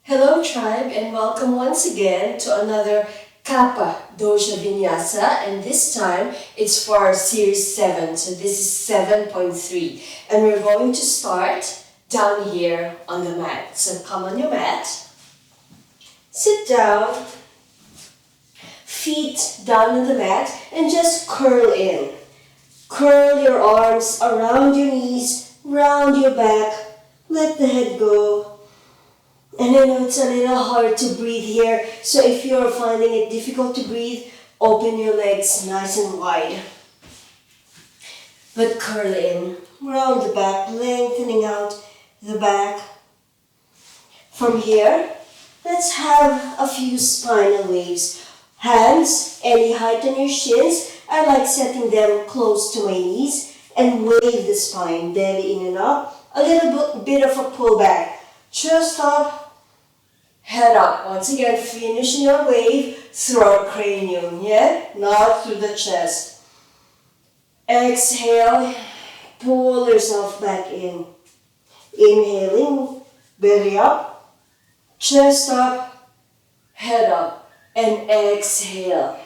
Hello tribe and welcome once again to another Kapha Dosha Vinyasa, and this time it's for our series 7, so this is 7.3 and we're going to start down here on the mat. So come on your mat, sit down, feet down on the mat and just curl in. Curl your arms around your knees, round your back, let the head go. And I know it's a little hard to breathe here, so if you're finding it difficult to breathe, open your legs nice and wide. But curl in, round the back, lengthening out the back. From here, let's have a few spinal waves. Hands, any height on your shins. I like setting them close to my knees and wave the spine, belly in and up. A little bit of a pull back. Chest up. Head up. Once again, finish your wave through our cranium, yeah? Not through the chest. Exhale, pull yourself back in. Inhaling, belly up, chest up, head up, and exhale.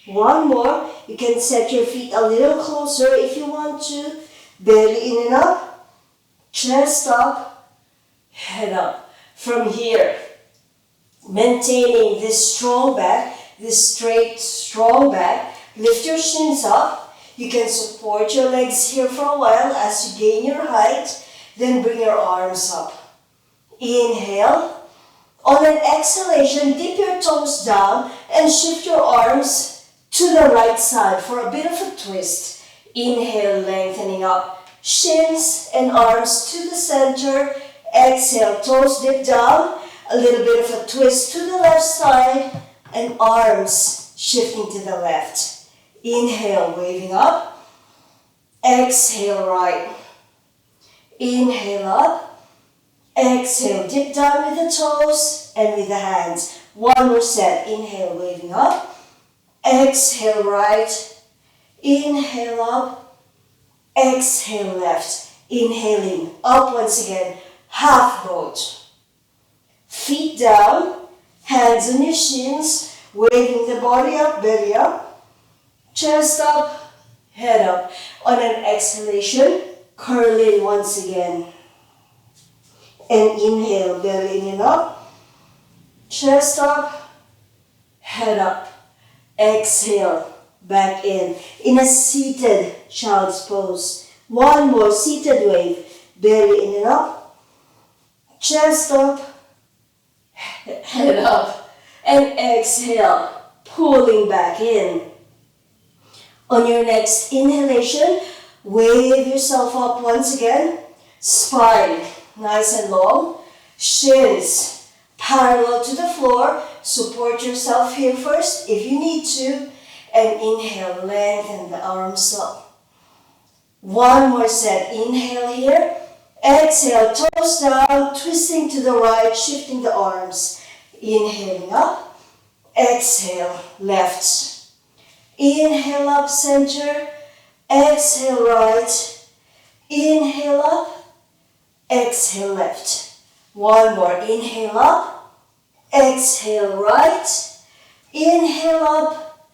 One more. You can set your feet a little closer if you want to. Belly in and up, chest up, head up. From here, maintaining this strong back, this straight, strong back, lift your shins up. You can support your legs here for a while as you gain your height, then bring your arms up. Inhale. On an exhalation, dip your toes down and shift your arms to the right side for a bit of a twist. Inhale, lengthening up, shins and arms to the center. Exhale, toes dip down, a little bit of a twist to the left side, and arms shifting to the left. Inhale, waving up. Exhale, right. Inhale up. Exhale, dip down with the toes and with the hands. One more set. Inhale, waving up. Exhale, right. Inhale up. Exhale, left. Inhaling up once again. Half boat. Feet down, hands on your shins, waving the body up, belly up, chest up, head up. On an exhalation, curl in once again. And inhale, belly in and up, chest up, head up. Exhale, back in a seated child's pose. One more seated wave, belly in and up, chest up, head up, and exhale, pulling back in. On your next inhalation, wave yourself up once again. Spine nice and long, shins parallel to the floor. Support yourself here first if you need to, and inhale, lengthen the arms up. One more set. Inhale here. Exhale, toes down, twisting to the right, shifting the arms. Inhaling up. Exhale, left. Inhale up, center. Exhale, right. Inhale up. Exhale, left. One more. Inhale up. Exhale, right. Inhale up.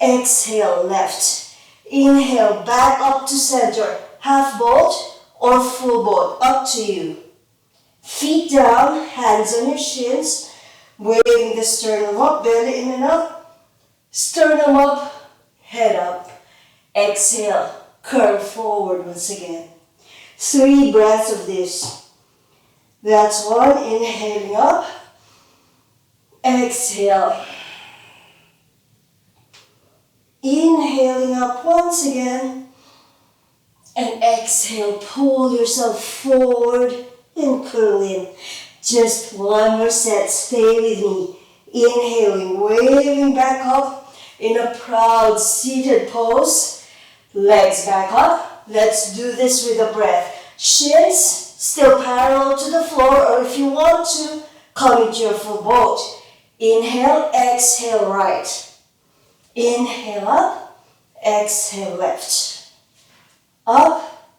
Exhale, left. Inhale, back up to center. Half boat or full boat, up to you. Feet down, hands on your shins, waving the sternum up, belly in and up, sternum up, head up. Exhale, curve forward once again. 3 breaths of this. That's one. Inhaling up, exhale. Inhaling up once again. And exhale, pull yourself forward and curl in. Just one more set, stay with me. Inhaling, waving back up in a proud seated pose. Legs back up. Let's do this with a breath. Shins still parallel to the floor, or if you want to, come into your full boat. Inhale, exhale, right. Inhale up, exhale, left. Up,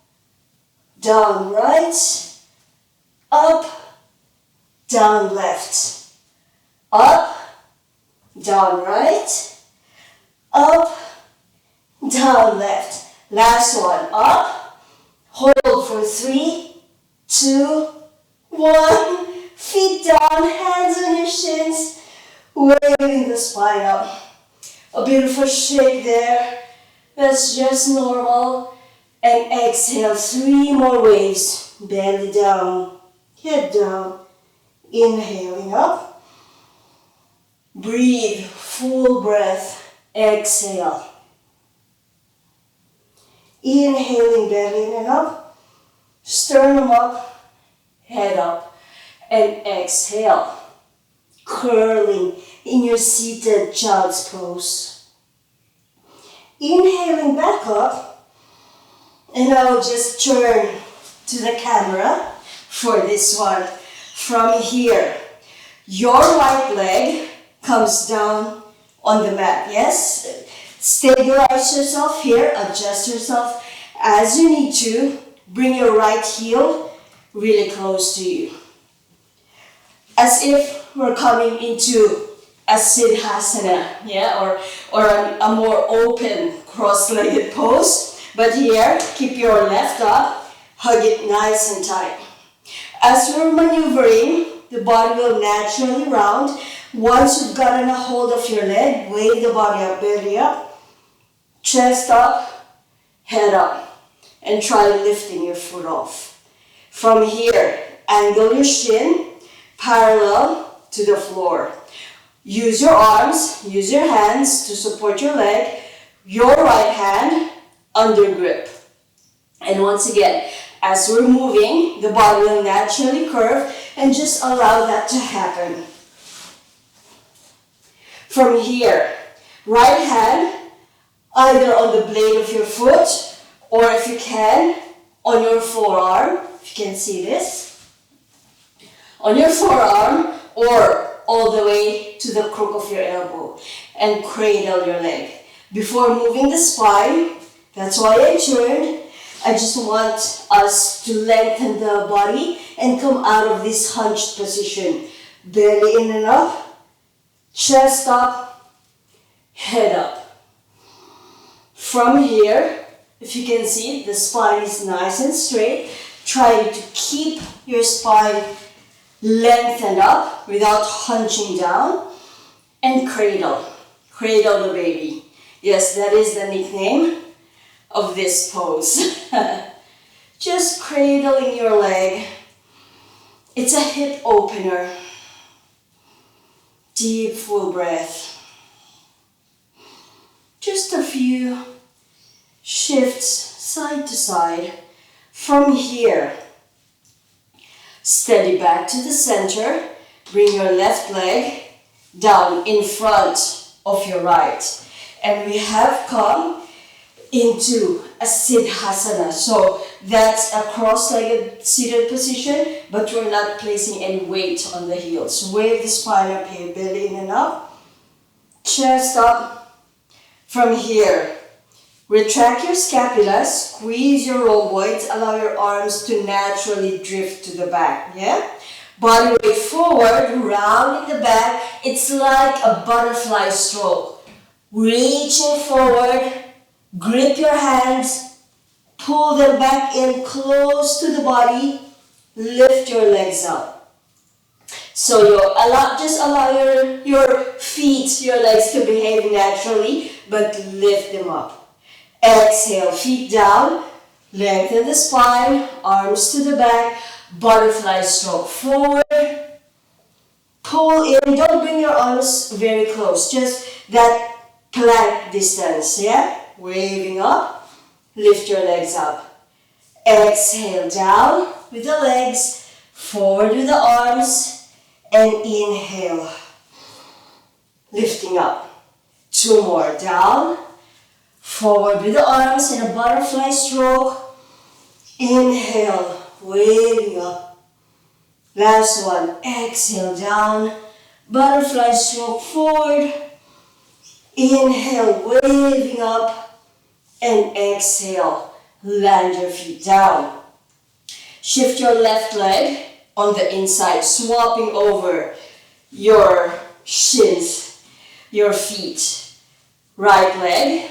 down, right, up, down left, up, down right, up, down left. Last one, up, hold for 3, 2, 1. Feet down, hands on your shins, waving the spine up. A beautiful shake there. That's just normal. And exhale, 3 more waves. Belly down, head down. Inhaling up. Breathe, full breath. Exhale. Inhaling, belly in and up. Sternum up, head up. And exhale. Curling in your seated child's pose. Inhaling back up. And I'll just turn to the camera for this one. From here, your right leg comes down on the mat, yes? Stabilize yourself here, adjust yourself as you need to. Bring your right heel really close to you. As if we're coming into a Siddhasana, yeah? Or a more open cross-legged pose. But here, keep your left up, hug it nice and tight. As we're maneuvering, the body will naturally round. Once you've gotten a hold of your leg, wave the body up, belly up, chest up, head up, and try lifting your foot off. From here, angle your shin parallel to the floor. Use your arms, use your hands to support your leg, your right hand under grip. And once again, as we're moving, the body will naturally curve, and just allow that to happen. From here, right hand either on the blade of your foot, or if you can, on your forearm, if you can see this, on your forearm, or all the way to the crook of your elbow, and cradle your leg. Before moving the spine, that's why I turned. I just want us to lengthen the body and come out of this hunched position. Belly in and up, chest up, head up. From here, if you can see, the spine is nice and straight. Try to keep your spine lengthened up without hunching down. And cradle. Cradle the baby. Yes, that is the nickname of this pose. Just cradling your leg. It's a hip opener. Deep, full breath. Just a few shifts side to side. From here, steady back to the center. Bring your left leg down in front of your right. And we have come into a Siddhasana. So that's a cross-legged seated position, but we're not placing any weight on the heels. Wave the spine up here, belly in and up, chest up. From here, retract your scapula, squeeze your rhomboids, allow your arms to naturally drift to the back, yeah? Body weight forward, round in the back. It's like a butterfly stroke. Reaching forward, grip your hands, pull them back in close to the body, lift your legs up. So just allow your feet, your legs to behave naturally, but lift them up. Exhale, feet down, lengthen the spine, arms to the back, butterfly stroke forward, pull in, don't bring your arms very close, just that plank distance, yeah? Waving up, lift your legs up. Exhale, down with the legs, forward with the arms, and inhale. Lifting up. 2 more, down, forward with the arms in a butterfly stroke. Inhale, waving up. Last one, exhale, down, butterfly stroke forward. Inhale, waving up, and exhale, land your feet down. Shift your left leg on the inside, swapping over your shins, your feet. Right leg,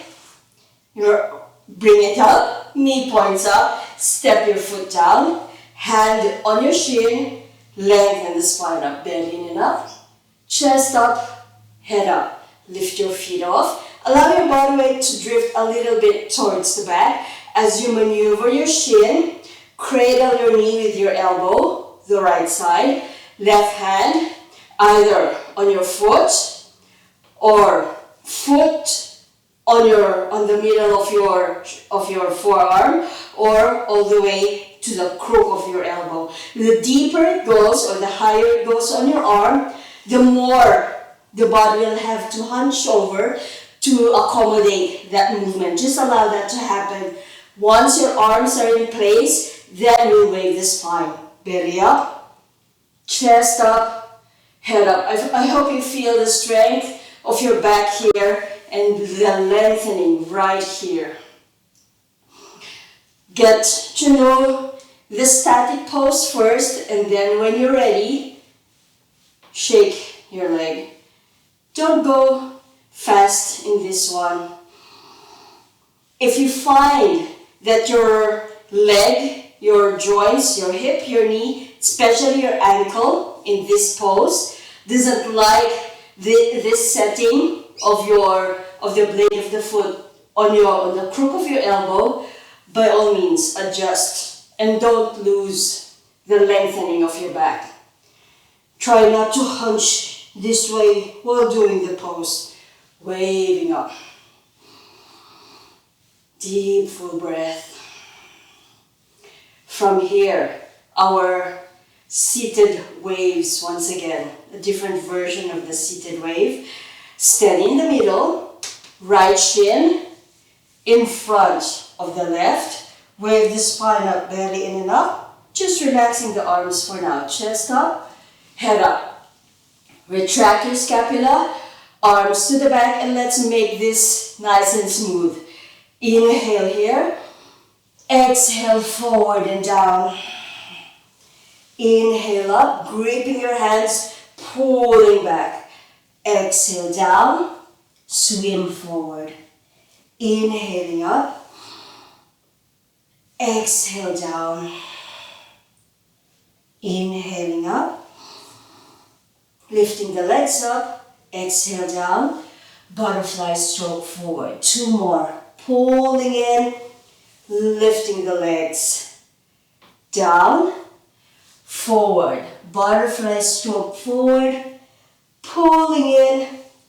bring it up, knee points up, step your foot down, hand on your shin, lengthen the spine up, belly in and up, chest up, head up. Lift your feet off. Allow your body weight to drift a little bit towards the back as you maneuver your shin. Cradle your knee with your elbow, the right side. Left hand either on your foot or foot on the middle of your forearm, or all the way to the crook of your elbow. The deeper it goes, or the higher it goes on your arm, the more the body will have to hunch over to accommodate that movement. Just allow that to happen. Once your arms are in place, then we'll wave the spine. Belly up, chest up, head up. I hope you feel the strength of your back here and the lengthening right here. Get to know the static pose first, and then when you're ready, shake your leg. Don't go fast in this one. If you find that your leg, your joints, your hip, your knee, especially your ankle in this pose, doesn't like this setting of the blade of the foot on the crook of your elbow, by all means adjust and don't lose the lengthening of your back. Try not to hunch this way while doing the pose. Waving up. Deep full breath. From here, our seated waves once again. A different version of the seated wave. Steady in the middle. Right shin in front of the left. Wave the spine up, belly in and up. Just relaxing the arms for now. Chest up, head up. Retract your scapula. Arms to the back, and let's make this nice and smooth. Inhale here. Exhale forward and down. Inhale up, gripping your hands, pulling back. Exhale down, swim forward. Inhaling up. Exhale down. Inhaling up. Lifting the legs up. Exhale down, butterfly stroke forward. 2 more. Pulling in, lifting the legs. Down, forward. Butterfly stroke forward. Pulling in,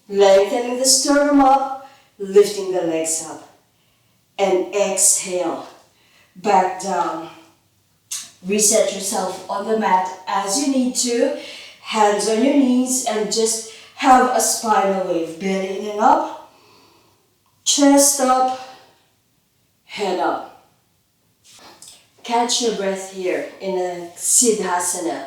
lengthening the sternum up, lifting the legs up. And exhale, back down. Reset yourself on the mat as you need to. Hands on your knees and just have a spinal wave. Belly in and up, chest up, head up. Catch your breath here in a Siddhasana.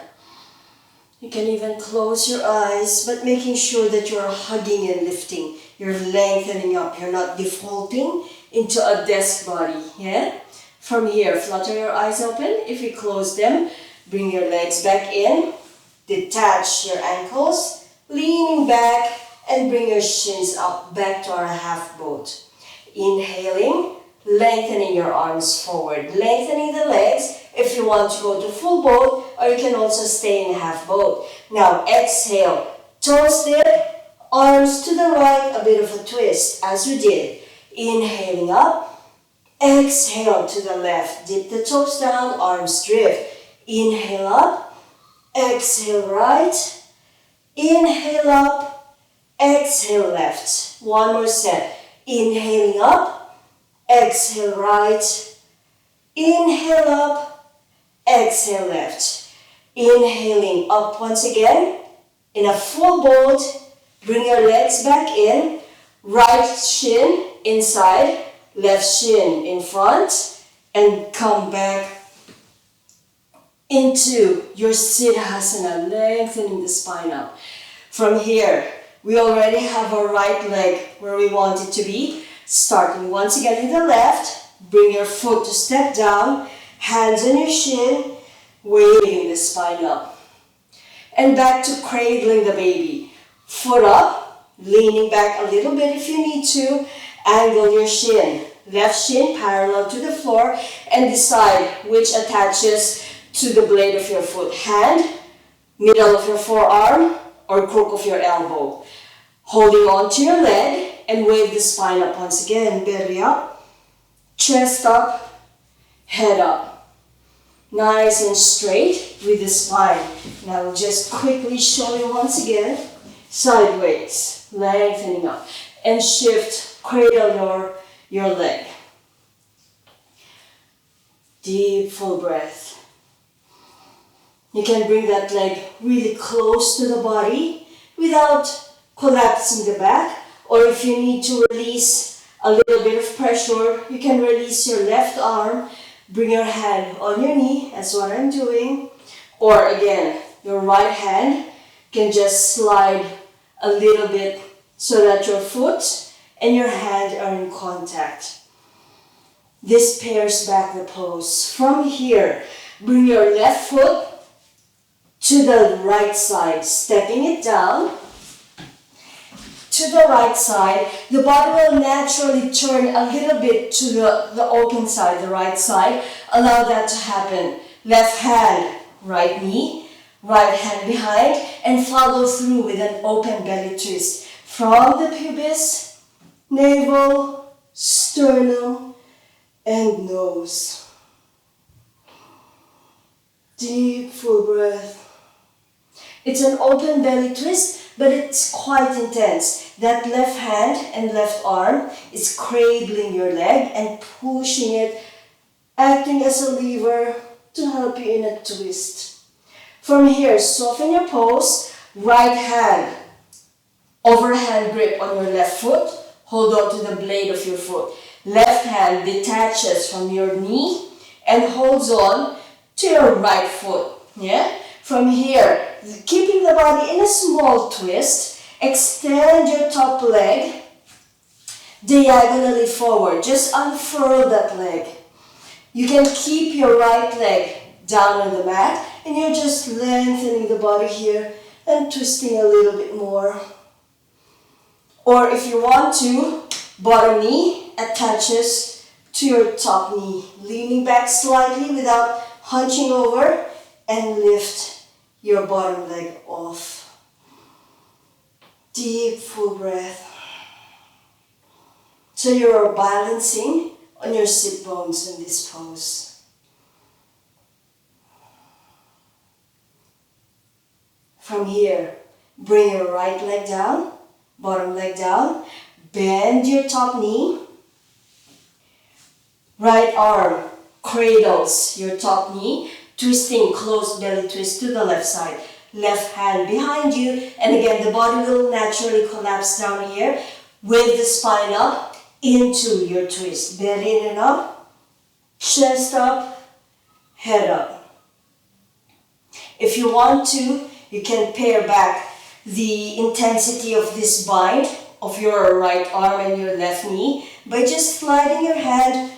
You can even close your eyes, but making sure that you're hugging and lifting. You're lengthening up. You're not defaulting into a desk body. Yeah? From here, flutter your eyes open. If you close them, bring your legs back in. Detach your ankles. Leaning back and bring your shins up back to our half boat. Inhaling, lengthening your arms forward, lengthening the legs if you want to go to full boat, or you can also stay in half boat. Now exhale, toes dip, arms to the right, a bit of a twist as we did. Inhaling up, exhale to the left, dip the toes down, arms drift. Inhale up, exhale right. Inhale up, exhale left. 1 more set. Inhaling up, exhale right. Inhale up, exhale left. Inhaling up once again. In a full boat, bring your legs back in. Right shin inside, left shin in front, and come back into your Siddhasana, lengthening the spine up. From here, we already have our right leg where we want it to be. Starting once again with the left, bring your foot to step down, hands on your shin, waving the spine up. And back to cradling the baby. Foot up, leaning back a little bit if you need to. Angle your shin. Left shin parallel to the floor and decide which attaches to the blade of your foot. Hand, middle of your forearm, or crook of your elbow. Holding on to your leg and wave the spine up once again. Belly up, chest up, head up. Nice and straight with the spine. Now I'll just quickly show you once again. Sideways, lengthening up. And shift, cradle your leg. Deep, full breath. You can bring that leg really close to the body without collapsing the back. Or if you need to release a little bit of pressure, you can release your left arm. Bring your hand on your knee, that's what I'm doing. Or again, your right hand can just slide a little bit so that your foot and your hand are in contact. This pairs back the pose. From here, bring your left foot to the right side, stepping it down to the right side. The body will naturally turn a little bit to the open side, the right side. Allow that to happen. Left hand, right knee, right hand behind, and follow through with an open belly twist. From the pubis, navel, sternum, and nose. Deep, full breath. It's an open belly twist, but it's quite intense. That left hand and left arm is cradling your leg and pushing it, acting as a lever to help you in a twist. From here, soften your pose. Right hand, overhand grip on your left foot. Hold on to the blade of your foot. Left hand detaches from your knee and holds on to your right foot. Yeah? From here, keeping the body in a small twist, extend your top leg diagonally forward. Just unfurl that leg. You can keep your right leg down on the mat and you're just lengthening the body here and twisting a little bit more. Or if you want to, bottom knee attaches to your top knee. Leaning back slightly without hunching over and lift your bottom leg off. Deep, full breath. So you're balancing on your sit bones in this pose. From here, bring your right leg down, bottom leg down, bend your top knee. Right arm cradles your top knee, twisting closed belly twist to the left side. Left hand behind you, and again the body will naturally collapse down here with the spine up into your twist. Belly in and up, chest up, head up. If you want to, you can pair back the intensity of this bind of your right arm and your left knee by just sliding your hand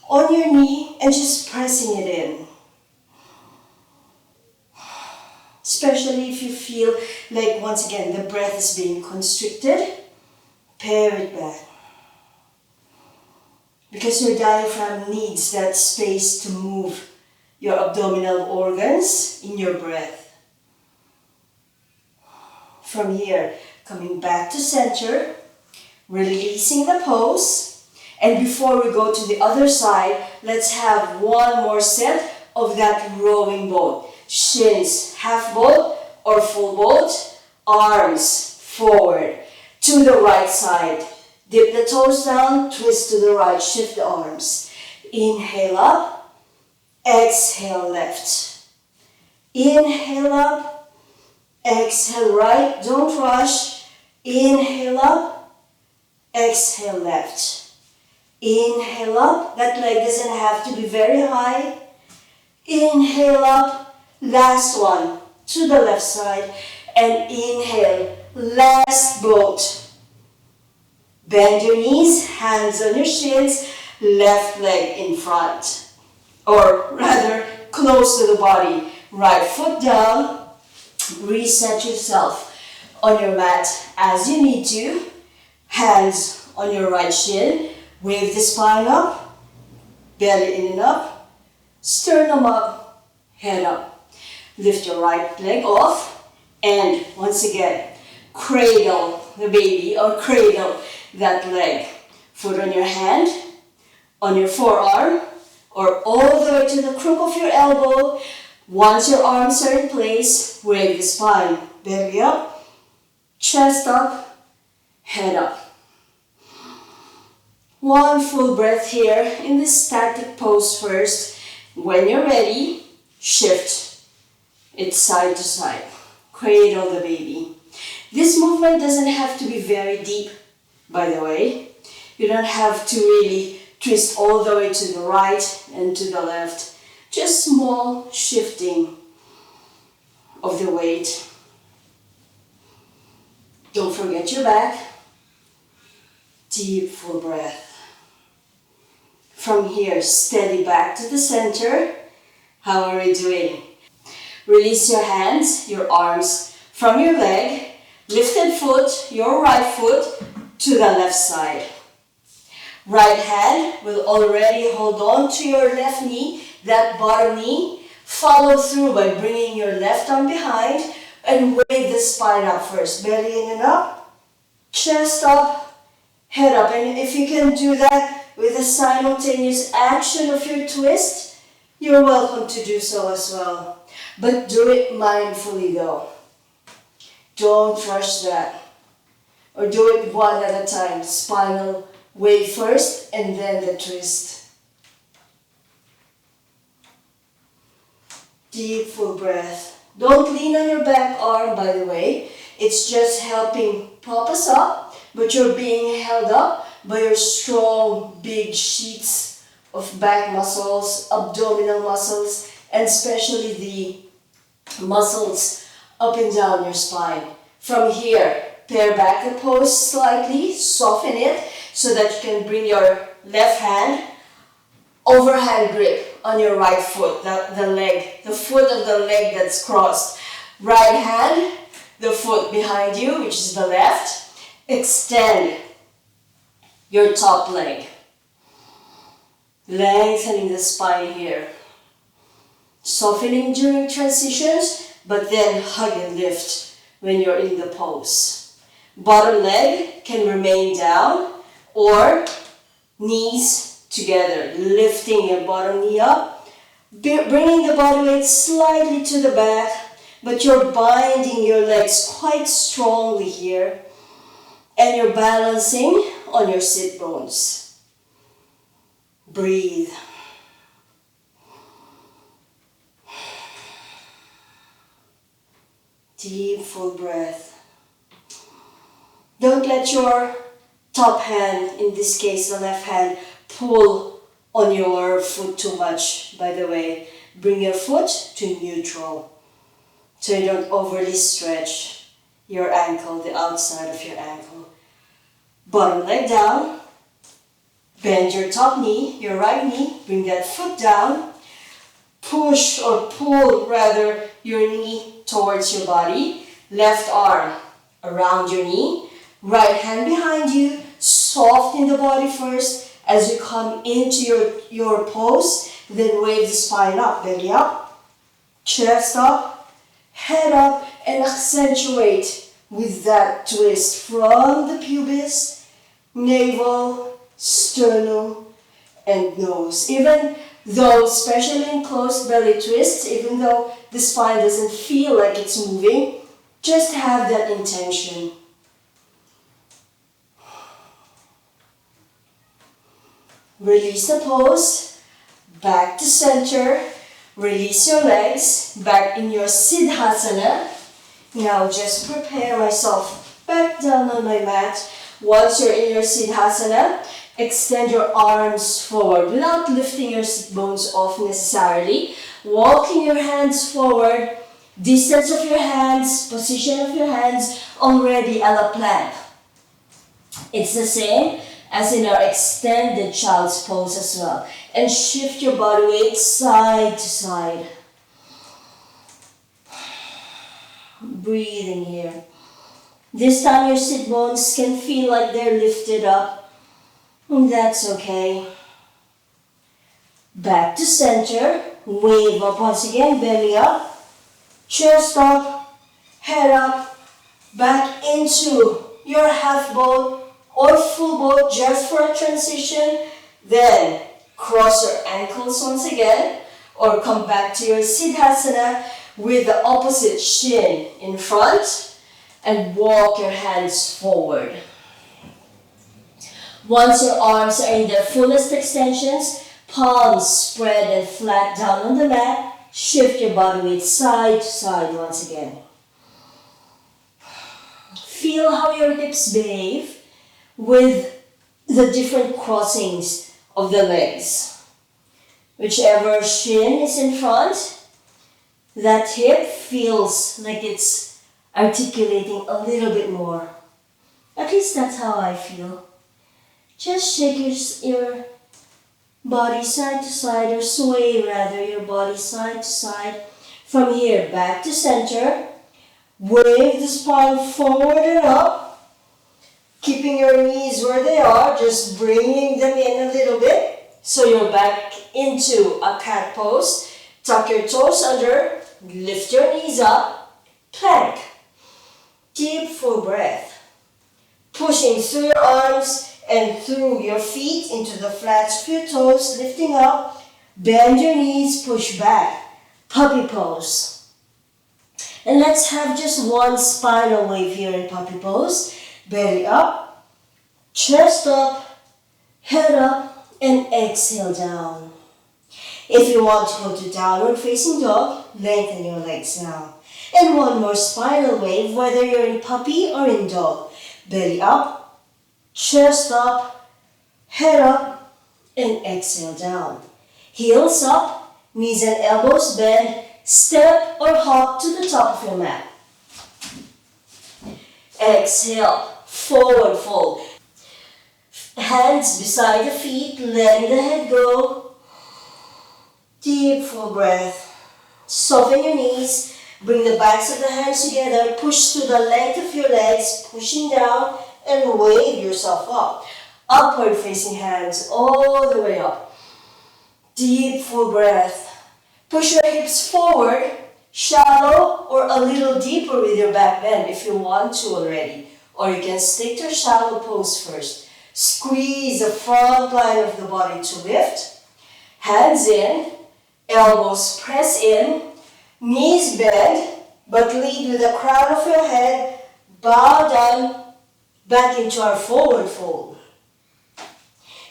on your knee and just pressing it in. Especially if you feel like, once again, the breath is being constricted, pair it back. Because your diaphragm needs that space to move your abdominal organs in your breath. From here, coming back to center, releasing the pose. And before we go to the other side, let's have one more set of that rowing boat. Shins half boat or full boat, arms forward to the right side. Dip the toes down, twist to the right, shift the arms. Inhale up, exhale left. Inhale up, exhale right, don't rush. Inhale up, exhale left. Inhale up, that leg doesn't have to be very high. Inhale up, last one to the left side, and inhale, last boat. Bend your knees, hands on your shins, left leg in front, or rather close to the body. right foot down, reset yourself on your mat as you need to. Hands on your right shin, wave the spine up, belly in and up, sternum up, head up. Lift your right leg off, and once again, cradle the baby or cradle that leg. Foot on your hand, on your forearm, or all the way to the crook of your elbow. Once your arms are in place, wave the spine, belly up, chest up, head up. One full breath here in this static pose first. When you're ready, shift it side to side. Cradle the baby. This movement doesn't have to be very deep, by the way. You don't have to really twist all the way to the right and to the left. Just small shifting of the weight. Don't forget your back. Deep, full breath. From here, steady back to the center. How are we doing? Release your hands, your arms from your leg. Lifted foot, your right foot to the left side. Right hand will already hold on to your left knee, that bottom knee. Follow through by bringing your left arm behind and wave the spine up first. Belly in and up, chest up, head up. And if you can do that with a simultaneous action of your twist, you're welcome to do so as well. But do it mindfully though. Don't rush that. Or do it one at a time. Spinal wave first and then the twist. Deep, full breath. Don't lean on your back arm, by the way. It's just helping prop us up, but you're being held up by your strong, big sheets of back muscles, abdominal muscles, and especially the muscles up and down your spine. From here, pare back the pose slightly, soften it so that you can bring your left hand overhand grip on your right foot, the foot of the leg that's crossed. Right hand, the foot behind you, which is the left. Extend your top leg. Lengthening the spine here. Softening during transitions, but then hug and lift when you're in the pose. Bottom leg can remain down or knees together, lifting your bottom knee up, bringing the body weight slightly to the back, but you're binding your legs quite strongly here, and you're balancing on your sit bones. Breathe. Deep, full breath. Don't let your top hand, in this case the left hand, pull on your foot too much, by the way. Bring your foot to neutral so you don't overly stretch your ankle, the outside of your ankle. Bottom leg down. Bend your top knee, your right knee. Bring that foot down. Push or pull rather your knee towards your body. Left arm around your knee. Right hand behind you. Soften the body first as you come into your pose. Then wave the spine up, belly up, chest up, head up, and accentuate with that twist from the pubis, navel, sternum, and nose. Even though, especially in closed belly twists, even though the spine doesn't feel like it's moving, just have that intention. Release the pose, back to center, release your legs, back in your Siddhasana. Now just prepare myself back down on my mat. Once you're in your Siddhasana, extend your arms forward without lifting your sit bones off necessarily. Walking your hands forward, distance of your hands, position of your hands, already a la plank. It's the same as in our extended child's pose as well. And shift your body weight side to side. Breathing here. This time your sit bones can feel like they're lifted up. And that's okay. Back to center. Wave up once again, belly up. Chest up, head up. Back into your half boat or full boat just for a transition. Then cross your ankles once again or come back to your Siddhasana with the opposite shin in front and walk your hands forward. Once your arms are in their fullest extensions, palms spread and flat down on the mat, shift your body weight side to side once again. Feel how your hips behave with the different crossings of the legs. Whichever shin is in front, that hip feels like it's articulating a little bit more. At least that's how I feel. Just shake your body side to side, or sway rather your body side to side. From here, back to center. Wave the spine forward and up. Keeping your knees where they are, just bringing them in a little bit. So you're back into a cat pose. Tuck your toes under, lift your knees up, plank. Deep full breath. Pushing through your arms and through your feet into the flats of your toes, lifting up. Bend your knees, push back. Puppy pose. And let's have just one spinal wave here in puppy pose. Belly up, chest up, head up, and exhale down. If you want to go to downward facing dog, lengthen your legs now. And one more spinal wave, whether you're in puppy or in dog. Belly up, chest up, head up, and exhale down. Heels up, knees and elbows bend. Step or hop to the top of your mat. Exhale, forward fold. Hands beside the feet, letting the head go. Deep full breath. Soften your knees. Bring the backs of the hands together. Push through the length of your legs, pushing down, and wave yourself up. Upward facing hands all the way up. Deep full breath. Push your hips forward, shallow or a little deeper with your back bend if you want to already. Or you can stick to a shallow pose first. Squeeze the front line of the body to lift. Hands in, elbows press in, knees bend, but lead with the crown of your head. Bow down, back into our forward fold.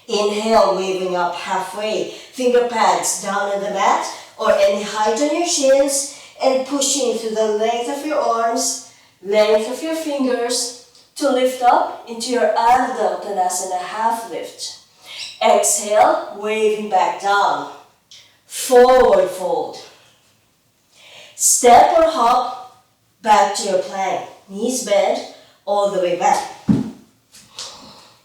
Inhale, waving up halfway. Finger pads down on the mat or any height on your shins, and pushing through the length of your arms, length of your fingers to lift up into your Ardha Uttanasana half lift. Exhale, waving back down. Forward fold. Step or hop back to your plank. Knees bent all the way back.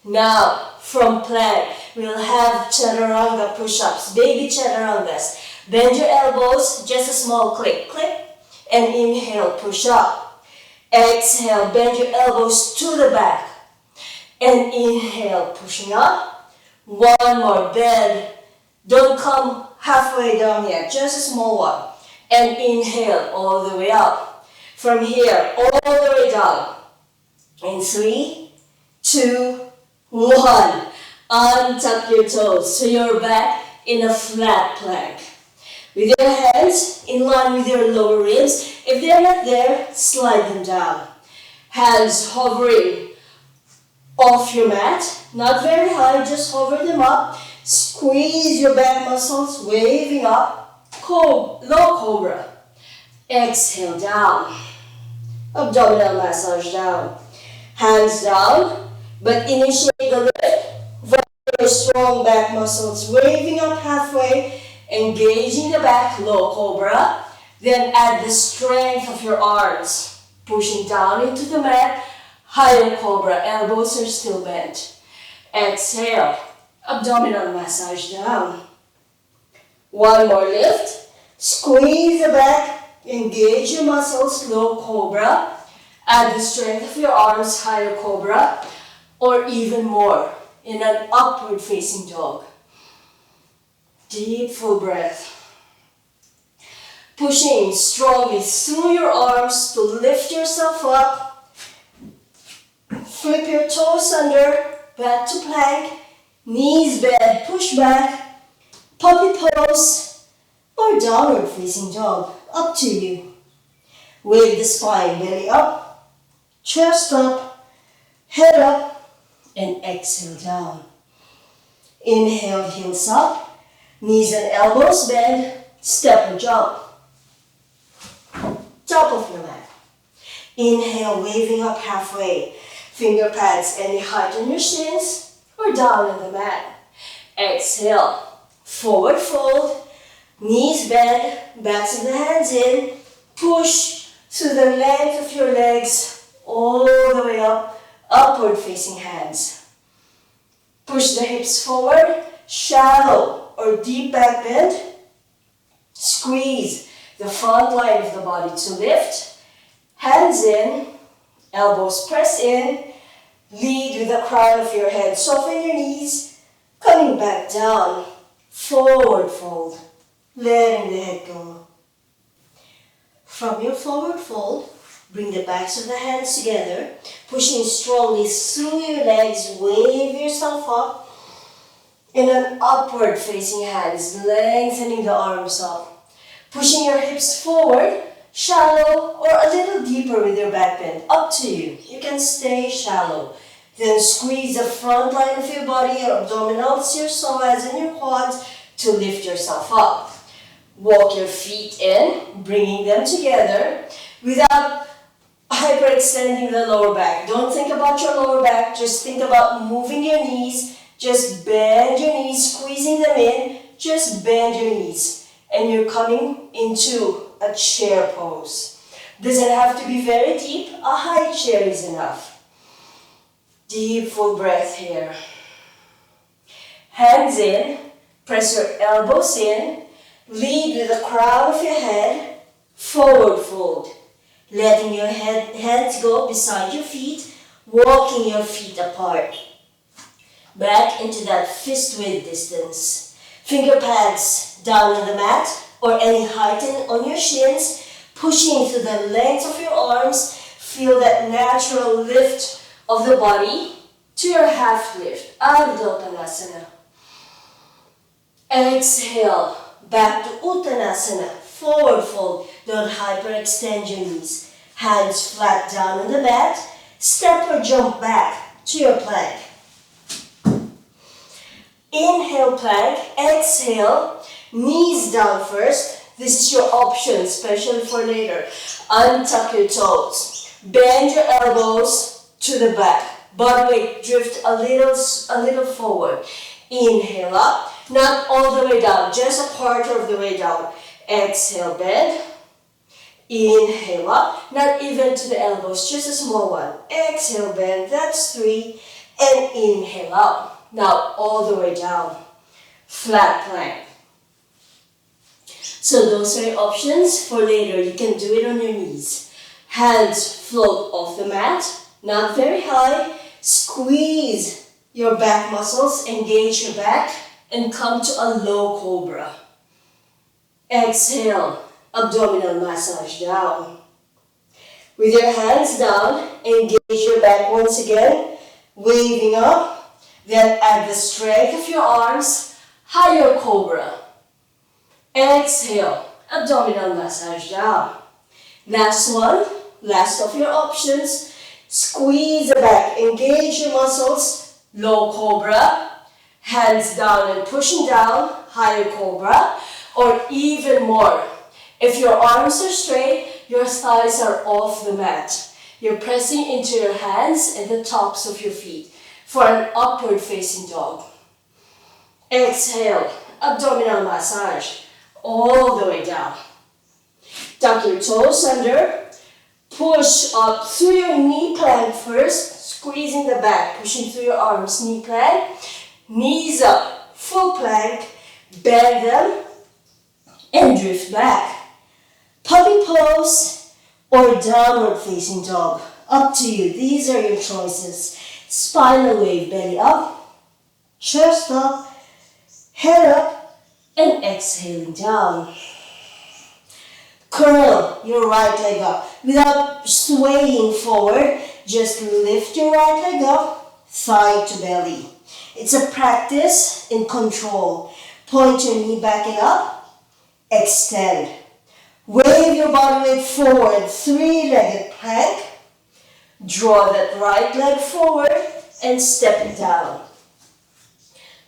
Now, from plank, we'll have Chaturanga push-ups, baby Chaturangas. Bend your elbows, just a small click, click, and inhale, push up. Exhale, bend your elbows to the back, and inhale, pushing up. One more, bend. Don't come halfway down yet, just a small one. And inhale, all the way up. From here, all the way down. In 3, 2, 1. Untuck your toes, so you're back in a flat plank. With your hands in line with your lower ribs. If they're not there, slide them down. Hands hovering off your mat. Not very high, just hover them up. Squeeze your back muscles, waving up. Low cobra. Exhale down. Abdominal massage down. Hands down, but initiate the lift. Very strong back muscles, waving up halfway. Engaging the back, low cobra. Then add the strength of your arms. Pushing down into the mat, higher cobra. Elbows are still bent. Exhale, abdominal massage down. One more lift. Squeeze the back, Engage your muscles, low cobra. Add the strength of your arms, higher cobra, or even more in an upward facing dog. Deep, full breath. Pushing strongly through your arms to lift yourself up. Flip your toes under, back to plank. Knees bend, push back. Puppy pose or downward facing dog. Up to you. Wave the spine, belly up, chest up, head up, and exhale down. Inhale, heels up, knees and elbows bend, step or jump. Top of your mat. Inhale, waving up halfway. Finger pads any height on your shins or down on the mat. Exhale, forward fold, knees bend, backs of the hands in, push through the length of your legs all the way up, upward facing hands. Push the hips forward, shallow or deep back bend. Squeeze the front line of the body to lift. Hands in, elbows press in. Lead with the crown of your head. Soften your knees, coming back down. Forward fold, letting the head go. From your forward fold, bring the backs of the hands together, pushing strongly through your legs, wave yourself up in an upward facing hands, lengthening the arms up. Pushing your hips forward, shallow or a little deeper with your back bend, up to you. You can stay shallow. Then squeeze the front line of your body, your abdominals, your psoas and your quads to lift yourself up. Walk your feet in, bringing them together without hyperextending the lower back. Don't think about your lower back, just think about moving your knees. Just bend your knees, squeezing them in, just bend your knees. And you're coming into a chair pose. Doesn't have to be very deep, a high chair is enough. Deep, full breath here. Hands in, press your elbows in, lead with the crown of your head, forward fold. Letting your hands go beside your feet, walking your feet apart. Back into that fist width distance. Finger pads down on the mat or any height on your shins, pushing through the length of your arms. Feel that natural lift of the body to your half lift, Ardha Uttanasana. Exhale, back to Uttanasana, forward fold. Don't hyperextend your knees. Hands flat down on the mat, step or jump back to your plank. Inhale, plank, exhale, knees down first. This is your option, especially for later. Untuck your toes. Bend your elbows to the back. Body weight drift a little forward. Inhale up, not all the way down, just a quarter of the way down. Exhale, bend. Inhale up, not even to the elbows, just a small one. Exhale, bend, that's 3. And inhale up. Now all the way down. Flat plank. So those are your options for later. You can do it on your knees. Hands float off the mat, not very high. Squeeze your back muscles, engage your back, and come to a low cobra. Exhale, abdominal massage down. With your hands down, engage your back once again, waving up. Then add the strength of your arms, higher cobra. Exhale, abdominal massage down. Last one, last of your options. Squeeze the back, engage your muscles, low cobra. Hands down and pushing down, higher cobra. Or even more, if your arms are straight, your thighs are off the mat. You're pressing into your hands and the tops of your feet for an upward facing dog. Exhale, abdominal massage all the way down. Tuck your toes under. Push up through your knee plank first, squeezing the back, pushing through your arms, knee plank. Knees up, full plank. Bend them and drift back. Puppy pose or downward facing dog. Up to you. These are your choices. Spinal wave, belly up, chest up, head up, and exhaling down. Curl your right leg up without swaying forward. Just lift your right leg up, thigh to belly. It's a practice in control. Point your knee back and up, extend. Wave your body weight forward, three-legged plank. Draw that right leg forward and step it down.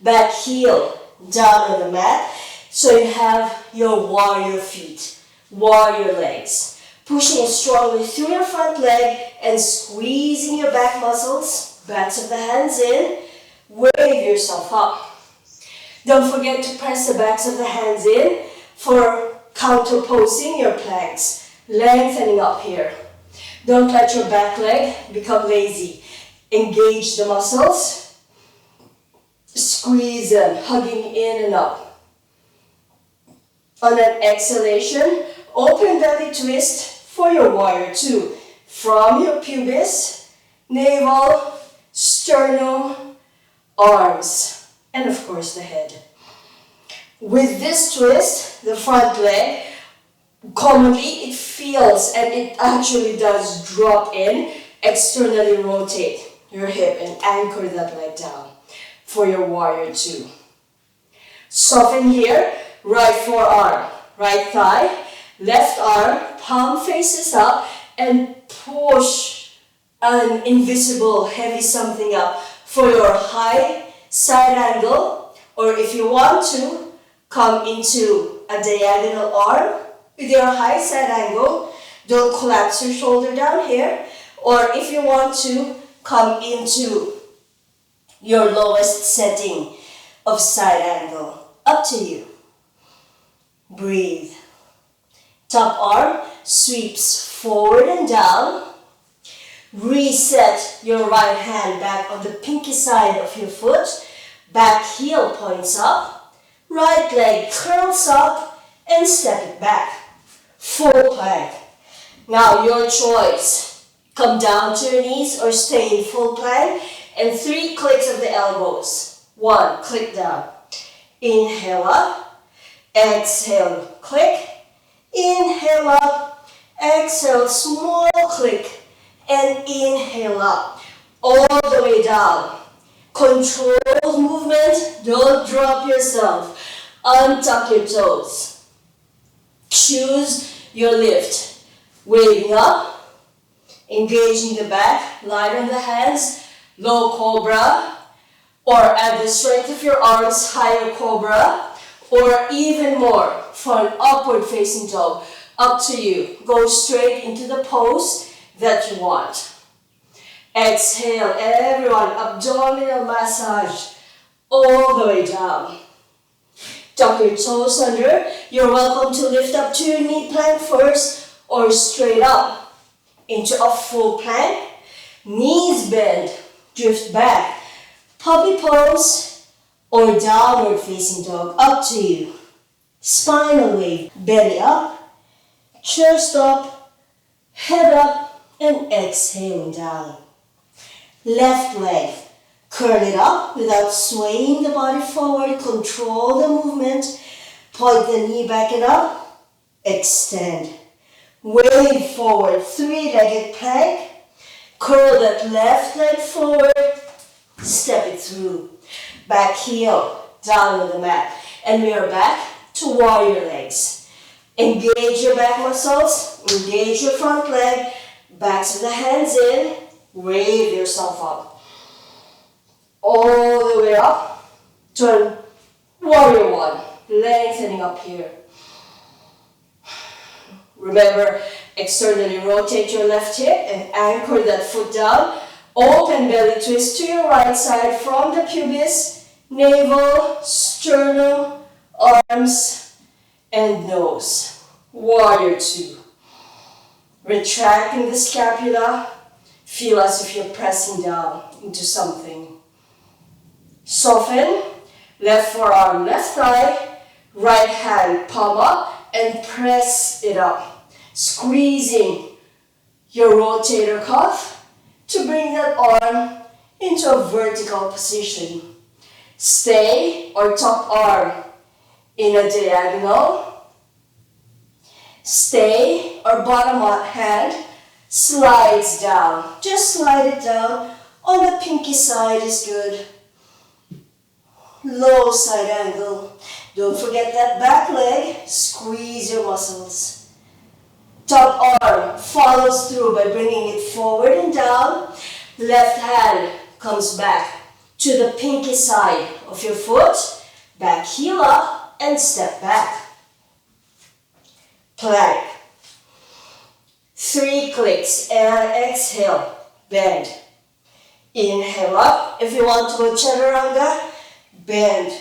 Back heel down on the mat. So you have your warrior feet, warrior legs. Pushing strongly through your front leg and squeezing your back muscles, backs of the hands in. Wave yourself up. Don't forget to press the backs of the hands in for counterposing your planks. Lengthening up here. Don't let your back leg become lazy. Engage the muscles. Squeeze them, hugging in and up. On an exhalation, open belly twist for your warrior two. From your pubis, navel, sternum, arms, and of course the head. With this twist, the front leg, commonly it feels and it actually does drop in. Externally rotate your hip and anchor that leg down for your warrior two. Soften here, right forearm, right thigh, left arm, palm faces up, and push an invisible heavy something up for your high side angle, or if you want to, come into a diagonal arm with your high side angle. Don't collapse your shoulder down here. Or if you want to, come into your lowest setting of side angle. Up to you. Breathe. Top arm sweeps forward and down. Reset your right hand back on the pinky side of your foot. Back heel points up. Right leg curls up and step it back. Full plank. Now your choice. Come down to your knees or stay in full plank. And 3 clicks of the elbows. 1, click down. Inhale up. Exhale, click. Inhale up. Exhale, small click. And inhale up. All the way down. Controlled movement. Don't drop yourself. Untuck your toes. Choose your lift. Waving up. Engaging the back. Light on the hands. Low cobra. Or at the strength of your arms, higher cobra. Or even more for an upward facing dog. Up to you. Go straight into the pose that you want. Exhale, everyone, abdominal massage all the way down. Tuck your toes under. You're welcome to lift up to your knee plank first or straight up into a full plank. Knees bend, drift back. Puppy pose or downward facing dog, up to you. Spinal wave, belly up, chest up, head up, and exhaling down. Left leg, curl it up without swaying the body forward. Control the movement. Point the knee back and up. Extend. Wave forward, 3-legged plank. Curl that left leg forward. Step it through. Back heel down on the mat. And we are back to warrior legs. Engage your back muscles. Engage your front leg. Backs of the hands in. Wave yourself up. All the way up to a warrior one. Lengthening up here. Remember, externally rotate your left hip and anchor that foot down. Open belly twist to your right side from the pubis, navel, sternum, arms, and nose. Warrior two. Retracting the scapula. Feel as if you're pressing down into something. Soften. Left forearm, left thigh. Right hand, palm up and press it up. Squeezing your rotator cuff to bring that arm into a vertical position. Stay or top arm in a diagonal. Stay or bottom hand slides down. Just slide it down. On the pinky side is good. Low side angle. Don't forget that back leg. Squeeze your muscles. Top arm follows through by bringing it forward and down. Left hand comes back to the pinky side of your foot. Back heel up and step back. Plank. 3 clicks and exhale. Bend. Inhale up. If you want to go chaturanga, bend.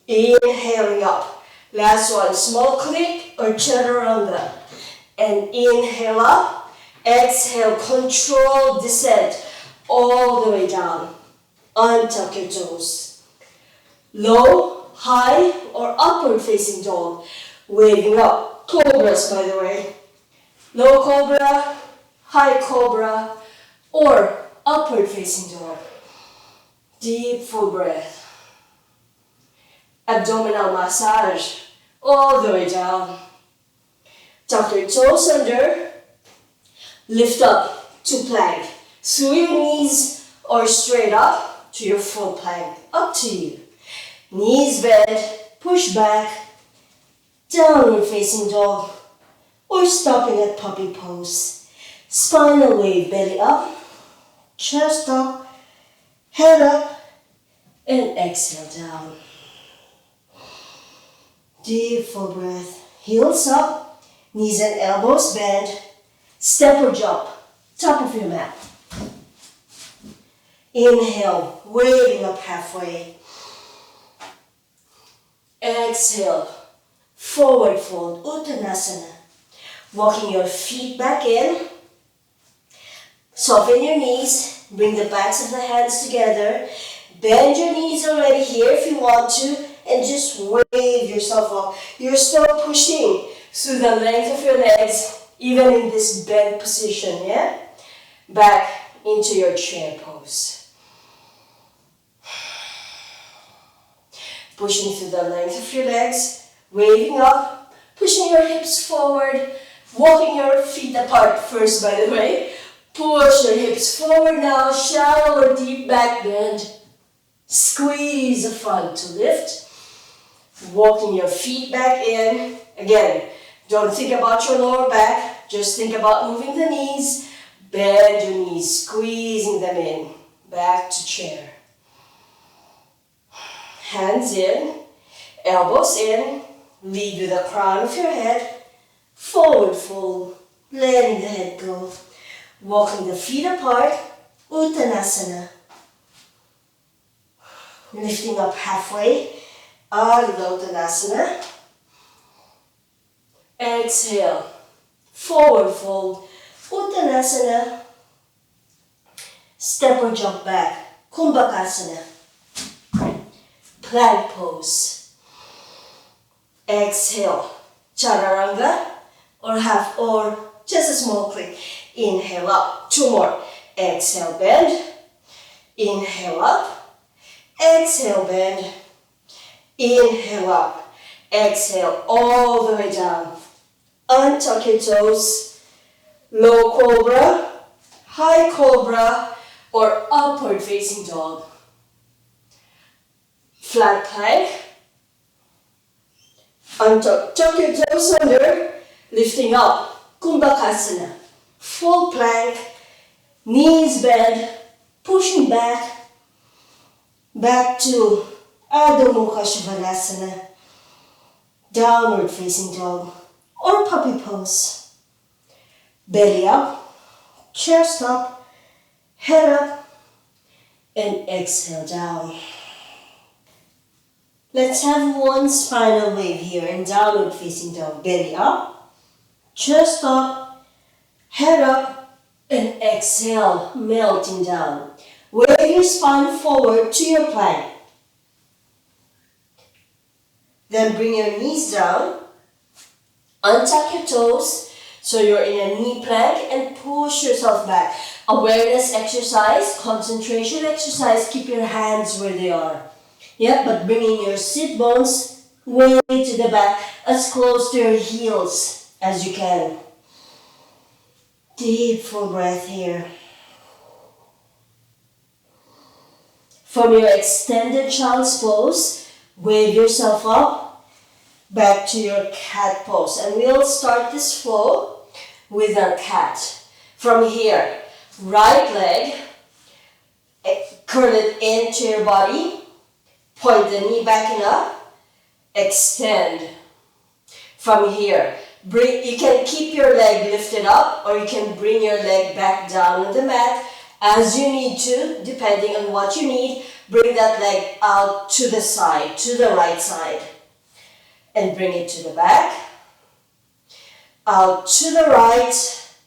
Inhaling up. Last one, small click or chaturanga. And inhale up. Exhale, controlled descent all the way down. Untuck your toes. Low, high, or upward facing dog. Waving up. Cobras, by the way. Low cobra, high cobra, or upward facing dog. Deep full breath. Abdominal massage all the way down. Tuck your toes under. Lift up to plank. Through your knees or straight up to your full plank. Up to you. Knees bend. Push back. Downward facing dog. Or stopping at puppy pose. Spinal wave. Belly up. Chest up. Head up. And exhale down. Deep full breath. Heels up. Knees and elbows bend. Step or jump. Top of your mat. Inhale. Waving up halfway. Exhale. Forward fold. Uttanasana. Walking your feet back in. Soften your knees. Bring the backs of the hands together. Bend your knees already here if you want to. And just wave yourself up. You're still pushing through the length of your legs, even in this bent position, yeah? Back into your chair pose. Pushing through the length of your legs, waving up, pushing your hips forward, walking your feet apart first, by the way. Push your hips forward now, shallow or deep back bend. Squeeze the front to lift. Walking your feet back in. Again, don't think about your lower back. Just think about moving the knees. Bend your knees, squeezing them in. Back to chair. Hands in, elbows in. Lead with the crown of your head. Forward fold, letting the head go. Walking the feet apart. Uttanasana. Lifting up halfway. Ardha Uttanasana. Exhale. Forward fold. Uttanasana. Step or jump back. Kumbhakasana. Plank pose. Exhale. Chaturanga or just a small click. Inhale up. 2 more. Exhale, bend. Inhale up. Exhale, bend. Inhale up. Exhale all the way down. Untuck your toes. Low cobra, high cobra, or upward facing dog. Flat plank. Tuck your toes under. Lifting up. Kumbhakasana. Full plank. Knees bend. Pushing back. Back to Adho Mukha Svanasana. Downward facing dog or puppy pose. Belly up, chest up, head up, and exhale down. Let's have one spinal wave here in downward facing dog. Belly up, chest up, head up, and exhale, melting down. Wave your spine forward to your plank. Then bring your knees down, untuck your toes, So you're in a knee plank and push yourself back. Awareness exercise, concentration exercise, keep your hands where they are. Yeah, but bringing your sit bones way to the back, as close to your heels as you can. Deep full breath here. From your extended child's pose, wave yourself up, back to your cat pose. And we'll start this flow with our cat. From here, right leg, curl it into your body, point the knee back and up, extend. From here, you can keep your leg lifted up or you can bring your leg back down on the mat as you need to, depending on what you need. Bring that leg out to the side, to the right side. And bring it to the back. Out to the right.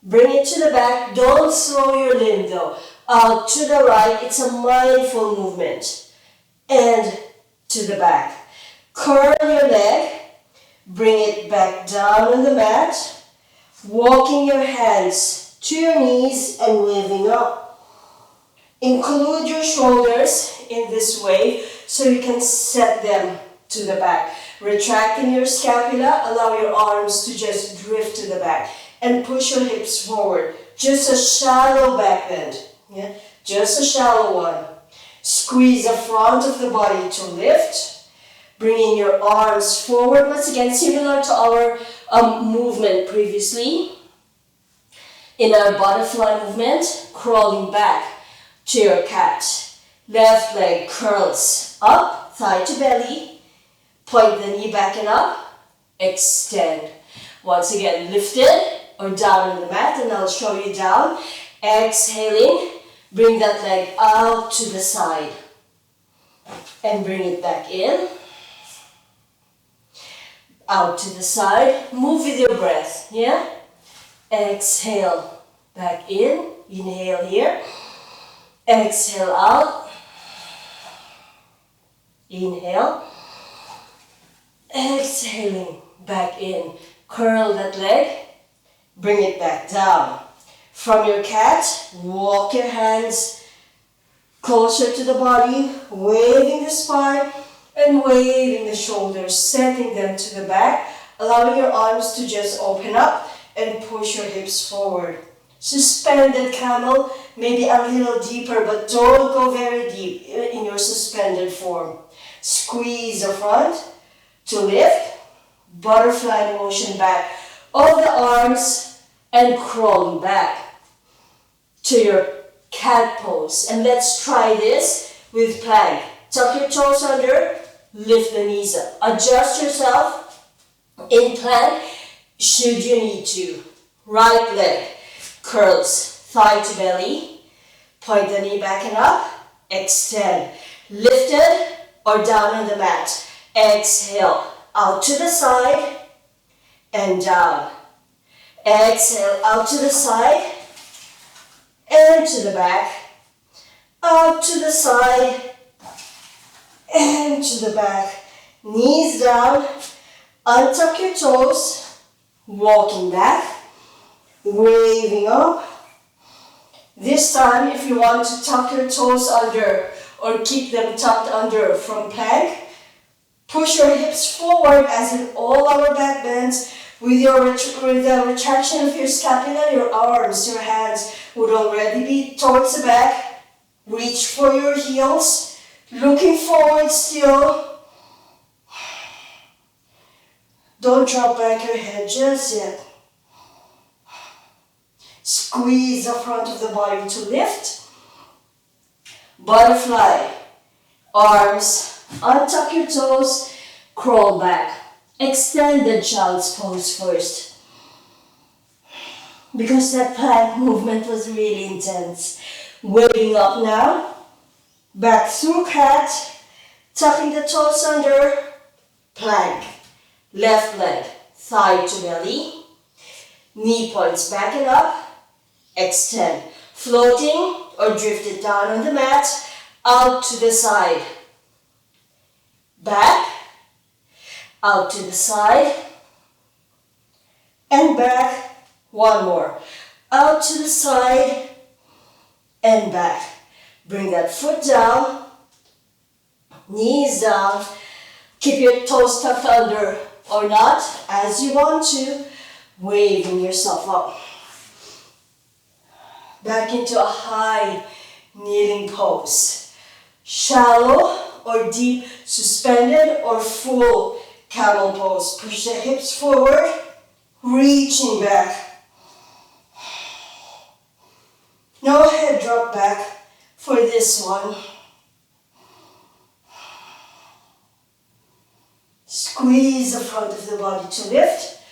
Bring it to the back. Don't slow your limb though. Out to the right. It's a mindful movement. And to the back. Curl your leg. Bring it back down on the mat. Walking your hands to your knees and waving up. Include your shoulders in this way so you can set them to the back. Retracting your scapula, allow your arms to just drift to the back. And push your hips forward. Just a shallow back bend. Yeah? Just a shallow one. Squeeze the front of the body to lift. Bringing your arms forward. Once again, similar to our movement previously. In our butterfly movement, crawling back to your cat. Left leg curls up, thigh to belly. Point the knee back and up. Extend. Once again, lifted or down on the mat, and I'll show you down. Exhaling, bring that leg out to the side. And bring it back in. Out to the side. Move with your breath, yeah? Exhale, back in. Inhale here. Exhale out. Inhale. Exhaling, back in. Curl that leg. Bring it back down. From your cat, walk your hands closer to the body, waving the spine and waving the shoulders, setting them to the back, allowing your arms to just open up and push your hips forward. Suspended camel, maybe a little deeper, but don't go very deep in your suspended form. Squeeze the front to lift, butterfly motion back of the arms and crawling back to your cat pose. And let's try this with plank. Tuck your toes under, lift the knees up. Adjust yourself in plank should you need to. Right leg curls, thigh to belly. Point the knee back and up. Extend. Lifted or down on the mat. Exhale. Out to the side and down. Exhale. Out to the side and to the back. Out to the side and to the back. Knees down. Untuck your toes. Walking back. Waving up. This time, if you want to tuck your toes under or keep them tucked under from plank, push your hips forward as in all our back bends. With the retraction of your scapula, your arms, your hands would already be towards the back. Reach for your heels. Looking forward still. Don't drop back your head just yet. Squeeze the front of the body to lift. Butterfly. Arms. Untuck your toes. Crawl back. Extended child's pose first. Because that plank movement was really intense. Waving up now. Back through cat. Tucking the toes under. Plank. Left leg. Thigh to belly. Knee points back and up. Extend. Floating or drifted down on the mat. Out to the side. Back. Out to the side. and back. One more. Out to the side and back. Bring that foot down, knees down. Keep your toes tucked under or not, as you want to, waving yourself up. Back into a high kneeling pose. Shallow or deep suspended or full camel pose. Push the hips forward, reaching back. No head drop back for this one. Squeeze the front of the body to lift.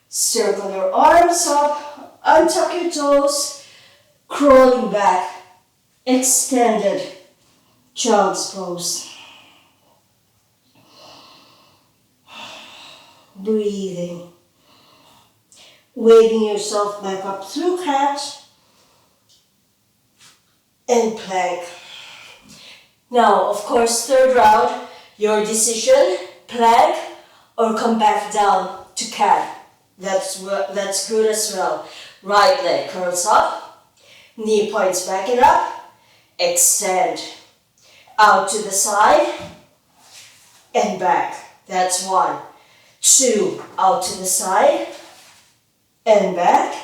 Circle your arms up, untuck your toes, crawling back, extended child's pose. Breathing. Waving yourself back up through cat and plank. Now, of course, third round, your decision, plank or come back down to cat. That's good as well. Right leg curls up, knee points back and up, extend. Out to the side and back. That's 1. 2, out to the side and back.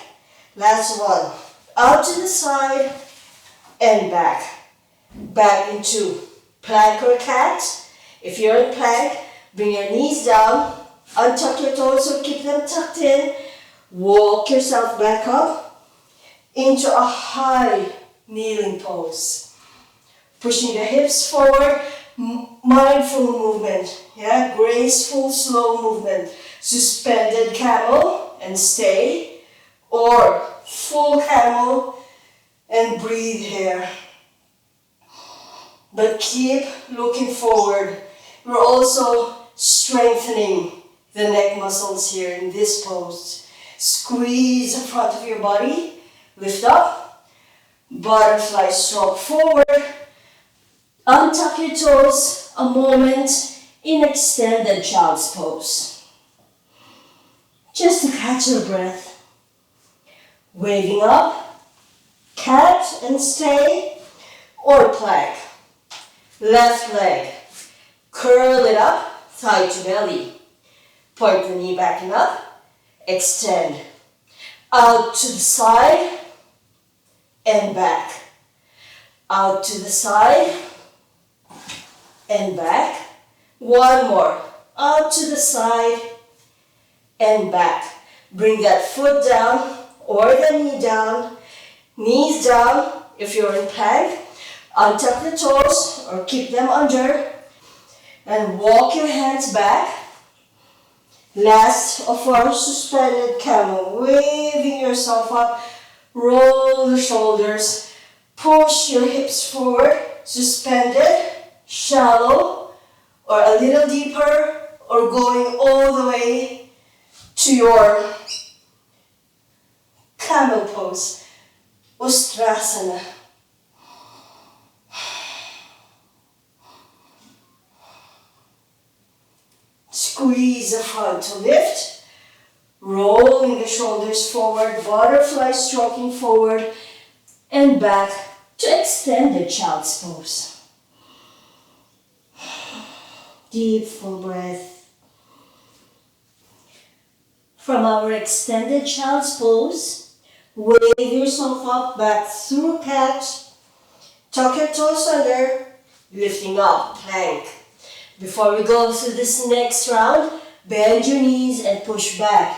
Last one, out to the side and back. Back into plank or cat. If you're in plank, bring your knees down, untuck your toes or keep them tucked in. Walk yourself back up into a high kneeling pose. Pushing the hips forward, mindful movement, yeah, graceful, slow movement. Suspended camel and stay, or full camel and breathe here. But keep looking forward. We're also strengthening the neck muscles here in this pose. Squeeze the front of your body, lift up, butterfly stroke forward, untuck your toes a moment in extended child's pose. Just to catch your breath. Waving up, cat and stay, or plank. Left leg, curl it up, thigh to belly. Point the knee back and up, extend. Out to the side and back. Out to the side and back. One more. Out to the side and back. Bring that foot down or the knee down. Knees down if you're in plank. Untuck the toes or keep them under. And walk your hands back. Last of our suspended camel. Waving yourself up. Roll the shoulders. Push your hips forward. Suspended. Shallow. Or a little deeper. Or going all the way to your camel pose. Ustrasana. Squeeze the front to lift, rolling the shoulders forward, butterfly stroking forward and back to extended child's pose. Deep full breath. From our extended child's pose, wave yourself up back through cat, tuck your toes under, lifting up, plank. Before we go through this next round, bend your knees and push back.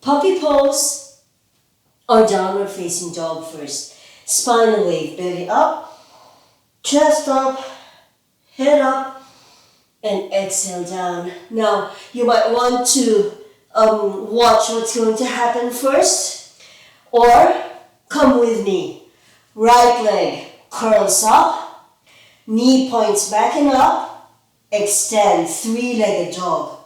Puppy pose or downward facing dog first. Spinal wave, belly up, chest up, head up, and exhale down. Now, you might want to watch what's going to happen first, or come with me. Right leg curls up, knee points back and up. Extend, three-legged dog.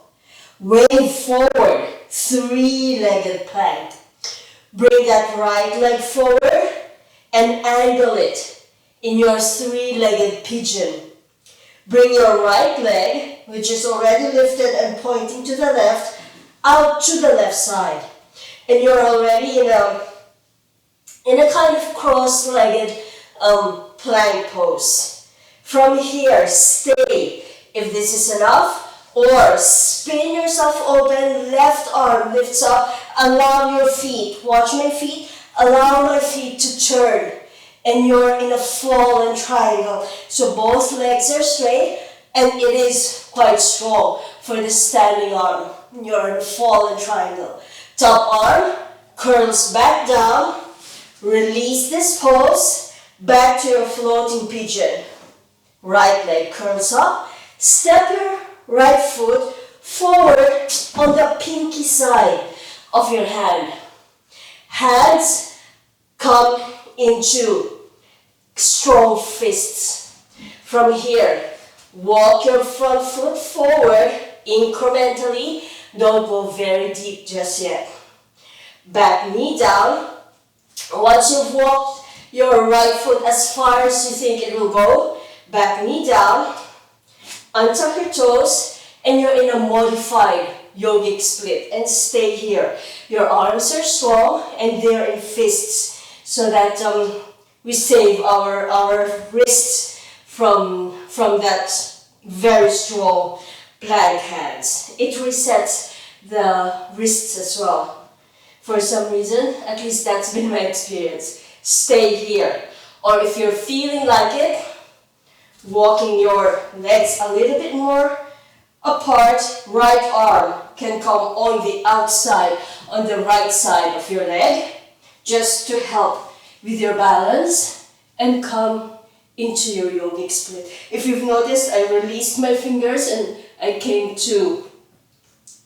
Wave forward, three-legged plank. Bring that right leg forward and angle it in your three-legged pigeon. Bring your right leg, which is already lifted and pointing to the left, out to the left side. and you're already in a kind of cross-legged plank pose. From here, stay if this is enough, or spin yourself open, left arm lifts up, allow your feet, watch my feet, allow my feet to turn, and you're in a fallen triangle. So both legs are straight, and it is quite strong for the standing arm. You're in a fallen triangle. Top arm curls back down, release this pose, back to your floating pigeon. Right leg curls up, step your right foot forward on the pinky side of your hand. Hands come into strong fists. From here, walk your front foot forward incrementally. Don't go very deep just yet. Back knee down. Once you've walked your right foot as far as you think it will go, back knee down, untuck your toes, and you're in a modified yogic split. And stay here. Your arms are strong and they're in fists, so that we save our wrists from that very strong plank hands. It resets the wrists as well. For some reason, at least that's been my experience. Stay here. Or if you're feeling like it, walking your legs a little bit more apart, right arm can come on the outside, on the right side of your leg, just to help with your balance and come into your yogic split. If you've noticed, I released my fingers and I came to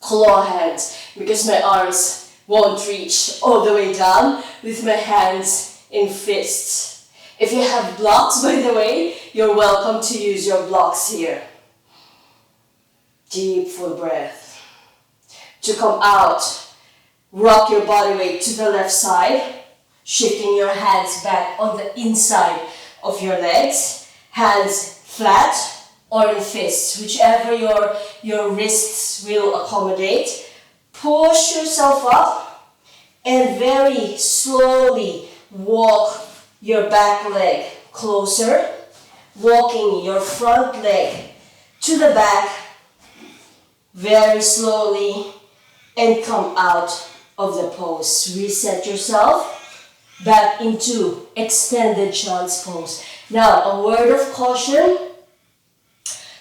claw hands because my arms won't reach all the way down with my hands in fists. If you have blocks, by the way, you're welcome to use your blocks here. Deep, full breath. To come out, rock your body weight to the left side, shifting your hands back on the inside of your legs, hands flat or in fists, whichever your wrists will accommodate. Push yourself up and very slowly walk your back leg closer, walking your front leg to the back very slowly, and come out of the pose. Reset yourself back into extended child's pose. Now, a word of caution,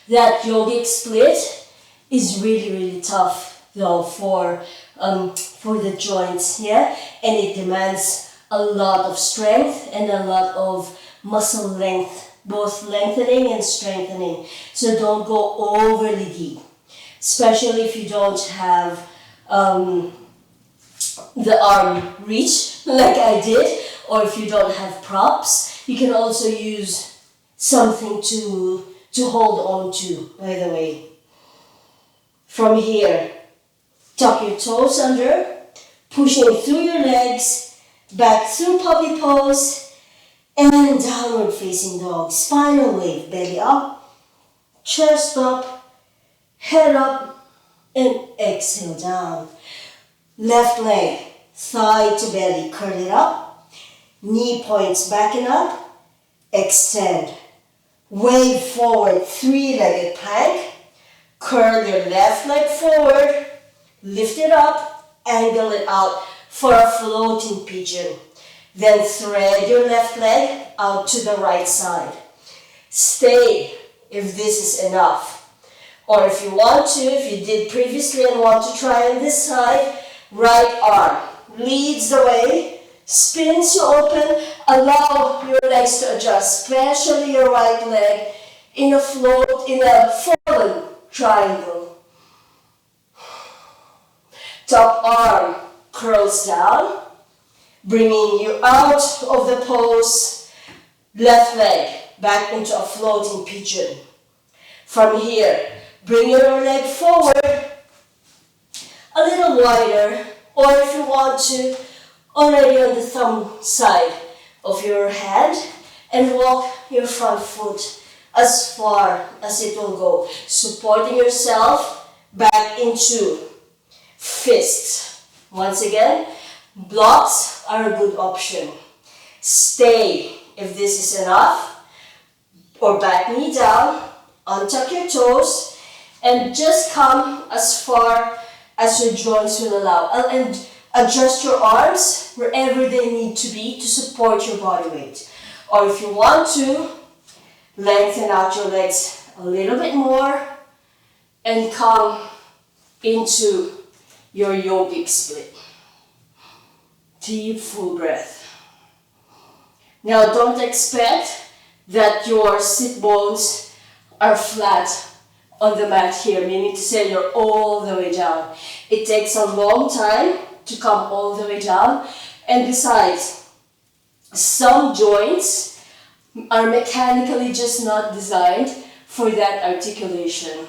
that yogic split is really, really tough though for the joints, yeah? And it demands a lot of strength and a lot of muscle length, both lengthening and strengthening. So don't go overly deep, especially if you don't have the arm reach like I did, or if you don't have props. You can also use something to hold on to, by the way. From here, tuck your toes under, pushing through your legs, back through puppy pose, and downward facing dog. Spinal wave, belly up, chest up, head up, and exhale down. Left leg, thigh to belly, curl it up, knee points back and up, extend. Wave forward, three-legged plank, curl your left leg forward, lift it up, angle it out for a floating pigeon. Then thread your left leg out to the right side. Stay if this is enough. Or if you want to, if you did previously and want to try on this side, right arm leads the way, spins you open, allow your legs to adjust, especially your right leg in a fallen triangle. Top arm curls down, bringing you out of the pose, left leg back into a floating pigeon. From here, bring your leg forward, a little wider, or if you want to, already on the thumb side of your hand, and walk your front foot as far as it will go, supporting yourself back into fists. Once again, Blocks are a good option. Stay if this is enough, or back knee down, untuck your toes, and just come as far as your joints will allow. And adjust your arms wherever they need to be to support your body weight. Or if you want to, lengthen out your legs a little bit more and come into your yogic split. Deep, full breath. Now don't expect that your sit bones are flat on the mat here, meaning to say you're all the way down. It takes a long time to come all the way down, and besides, some joints are mechanically just not designed for that articulation.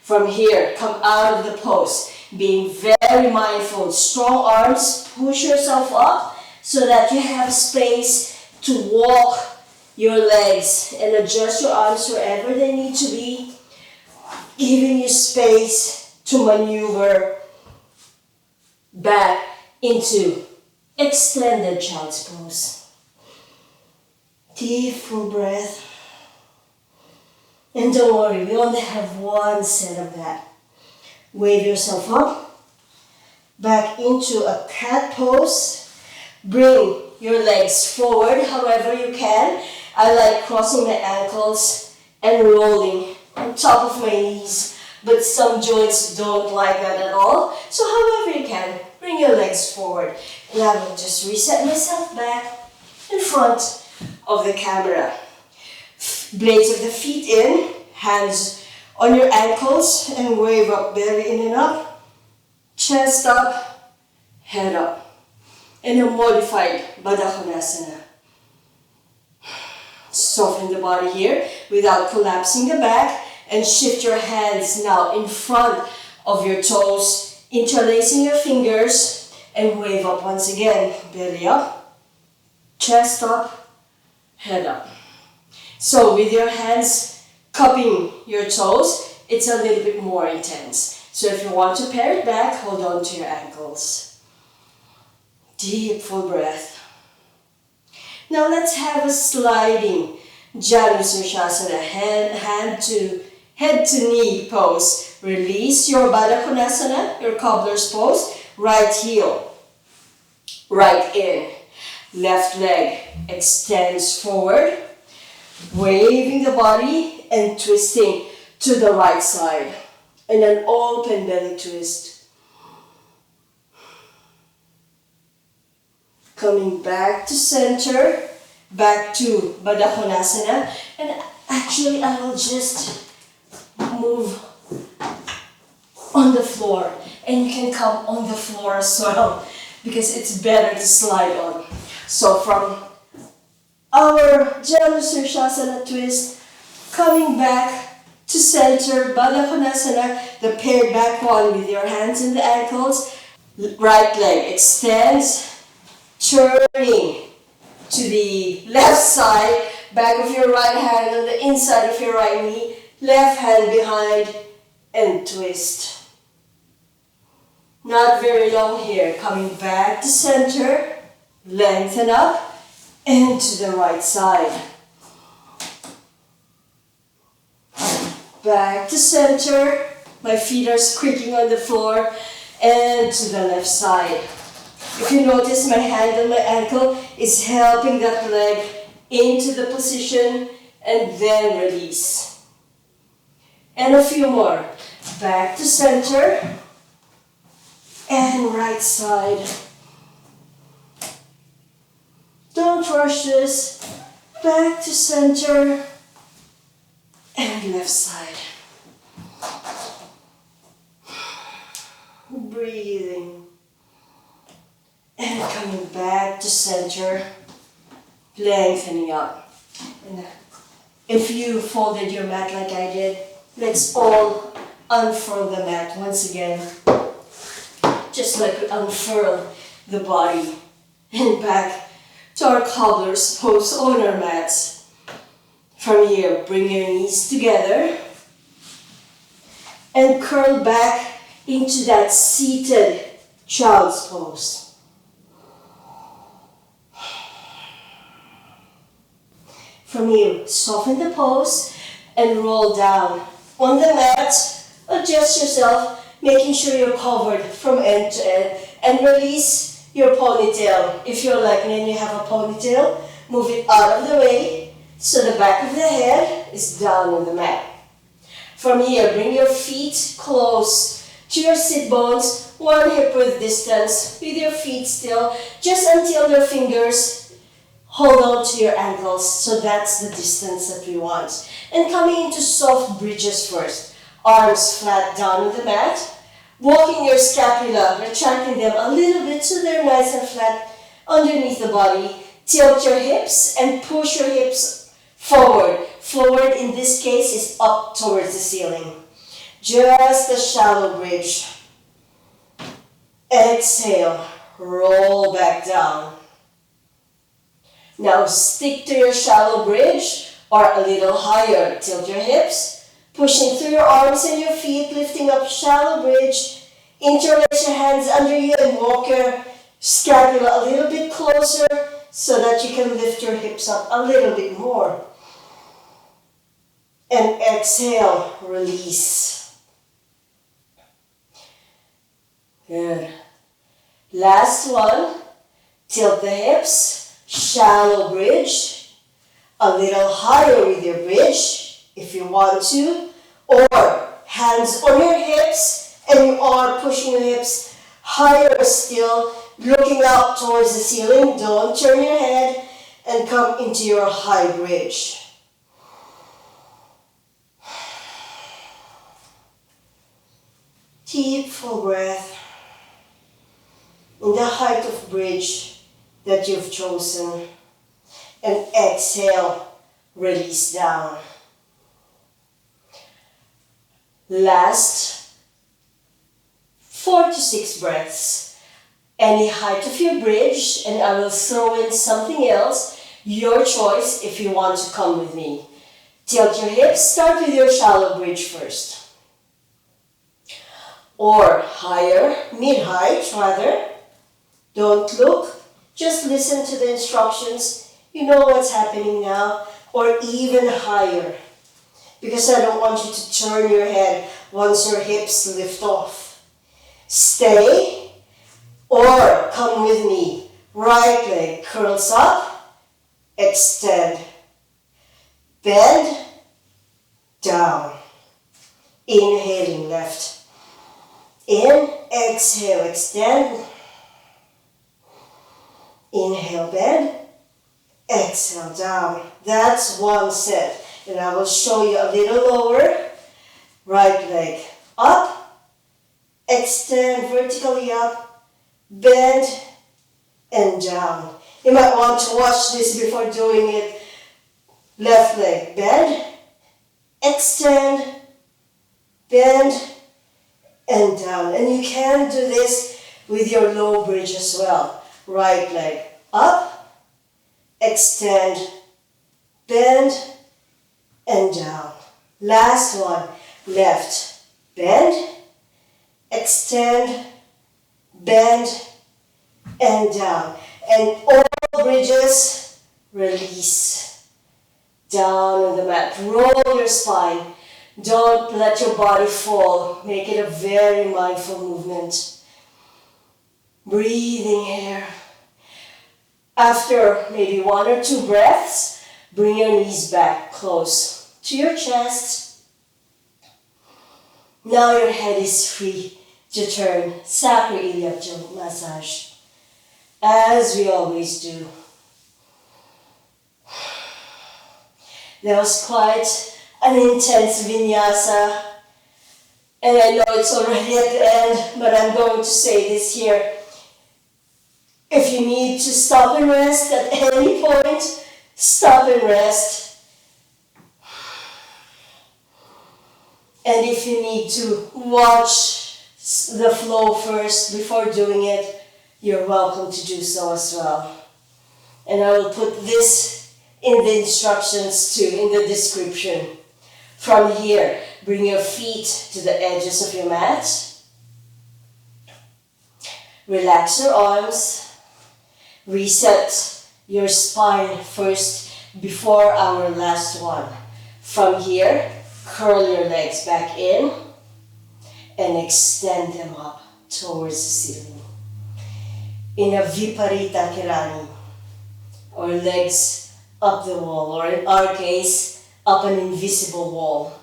From here, come out of the pose, being very mindful. Strong arms, push yourself up so that you have space to walk your legs and adjust your arms wherever they need to be, giving you space to maneuver back into extended child's pose. Deep, full breath. And don't worry, we only have one set of that. Wave yourself up, back into a cat pose. Bring your legs forward however you can. I like crossing my ankles and rolling on top of my knees, but some joints don't like that at all. So however you can, bring your legs forward. And I will just reset myself back in front of the camera. Blades of the feet in, hands on your ankles, and wave up, belly in and up, chest up, head up. In a modified Baddha Konasana. Soften the body here without collapsing the back, and shift your hands now in front of your toes, interlacing your fingers, and wave up once again. Belly up, chest up, head up. So with your hands cupping your toes, it's a little bit more intense. So if you want to pare it back, hold on to your ankles. Deep, full breath. Now let's have a sliding Janusirsasana, head to knee pose. Release your Baddha Konasana, your cobbler's pose. Right heel, right in. Left leg extends forward, waving the body and twisting to the right side. And an open belly twist. Coming back to center, back to Baddha Konasana. And actually I will just move on the floor. And you can come on the floor as well, because it's better to slide on. So from our Janusirsasana twist, coming back to center, Baddha Konasana, the paired back one with your hands in the ankles. Right leg extends, turning to the left side, back of your right hand on the inside of your right knee, left hand behind, and twist. Not very long here. Coming back to center, lengthen up, and to the right side. Back to center, my feet are squeaking on the floor, and to the left side. If you notice, my hand on my ankle is helping that leg into the position, and then release. And a few more. Back to center, and right side. Don't rush this. Back to center, and left side. Breathing. And coming back to center, lengthening up. And if you folded your mat like I did, let's all unfurl the mat once again. Just like we unfurl the body. And back to our cobbler's pose on our mats. From here, bring your knees together and curl back into that seated child's pose. From here, soften the pose and roll down. On the mat, adjust yourself, making sure you're covered from end to end, and release your ponytail. If you're like me and you have a ponytail, move it out of the way so the back of the head is down on the mat. From here, bring your feet close to your sit bones, one hip width distance with your feet still, just until your fingers hold on to your ankles. So that's the distance that we want. And coming into soft bridges first. Arms flat down on the mat. Walking your scapula, retracting them a little bit so they're nice and flat underneath the body. Tilt your hips and push your hips forward. Forward in this case is up towards the ceiling. Just a shallow bridge. Exhale, roll back down. Now stick to your shallow bridge or a little higher. Tilt your hips, pushing through your arms and your feet, lifting up shallow bridge. Interlace your hands under you and walk your scapula a little bit closer so that you can lift your hips up a little bit more. And exhale, release. Good. Last one. Tilt the hips, shallow bridge, a little higher with your bridge if you want to, or hands on your hips and you are pushing your hips higher still, looking up towards the ceiling. Don't turn your head and come into your high bridge. Deep, full breath in the height of bridge that you've chosen. And exhale, release down. Last 4 to 6 breaths. Any height of your bridge, and I will throw in something else, your choice if you want to come with me. Tilt your hips, start with your shallow bridge first. Or higher, mid-height rather. Don't look, just listen to the instructions. You know what's happening now. Or even higher. Because I don't want you to turn your head once your hips lift off. Stay or come with me. Right leg curls up, extend, bend, down. Inhaling left. In, exhale, extend. Inhale, bend. Exhale, down. That's one set. And I will show you a little lower. Right leg up. Extend vertically up. Bend and down. You might want to watch this before doing it. Left leg, bend. Extend. Bend. And down. And you can do this with your low bridge as well. Right leg up, extend, bend, and down. Last one. Left, bend, extend, bend, and down. And all bridges, release. Down on the mat. Roll your spine. Don't let your body fall. Make it a very mindful movement. Breathing here. After maybe 1 or 2 breaths, bring your knees back close to your chest. Now your head is free to turn. Sacroiliac joint massage. As we always do. That was quite an intense vinyasa. And I know it's already at the end, but I'm going to say this here. If you need to stop and rest at any point, stop and rest. And if you need to watch the flow first before doing it, you're welcome to do so as well. And I will put this in the instructions too, in the description. From here, bring your feet to the edges of your mat. Relax your arms. Reset your spine first before our last one. From here, curl your legs back in and extend them up towards the ceiling. In a Viparita Kirani, or legs up the wall, or in our case, up an invisible wall.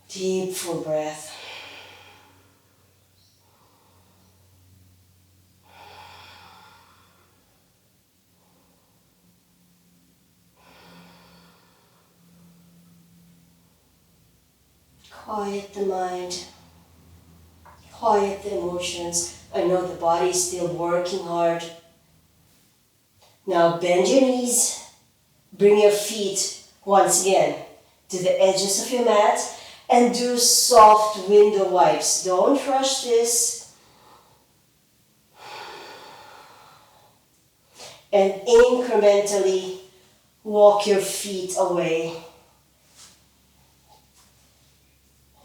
Deep, full breath. Quiet the mind. Quiet the emotions. I know the body is still working hard. Now bend your knees. Bring your feet once again to the edges of your mat and do soft window wipes. Don't rush this. And incrementally walk your feet away.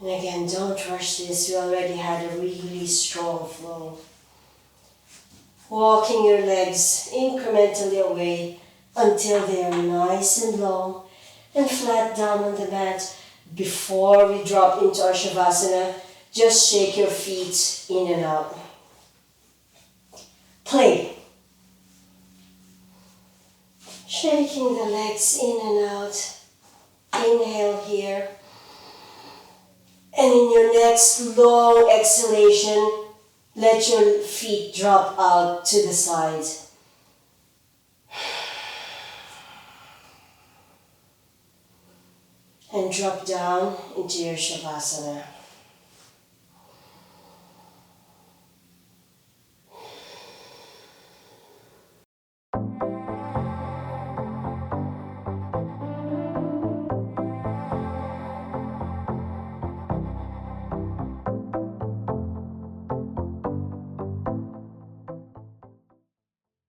And again, don't rush this. We already had a really strong flow. Walking your legs incrementally away until they are nice and long and flat down on the mat. Before we drop into our Shavasana, just shake your feet in and out. Play. Shaking the legs in and out. Inhale here. And in your next long exhalation, let your feet drop out to the side. And drop down into your Shavasana.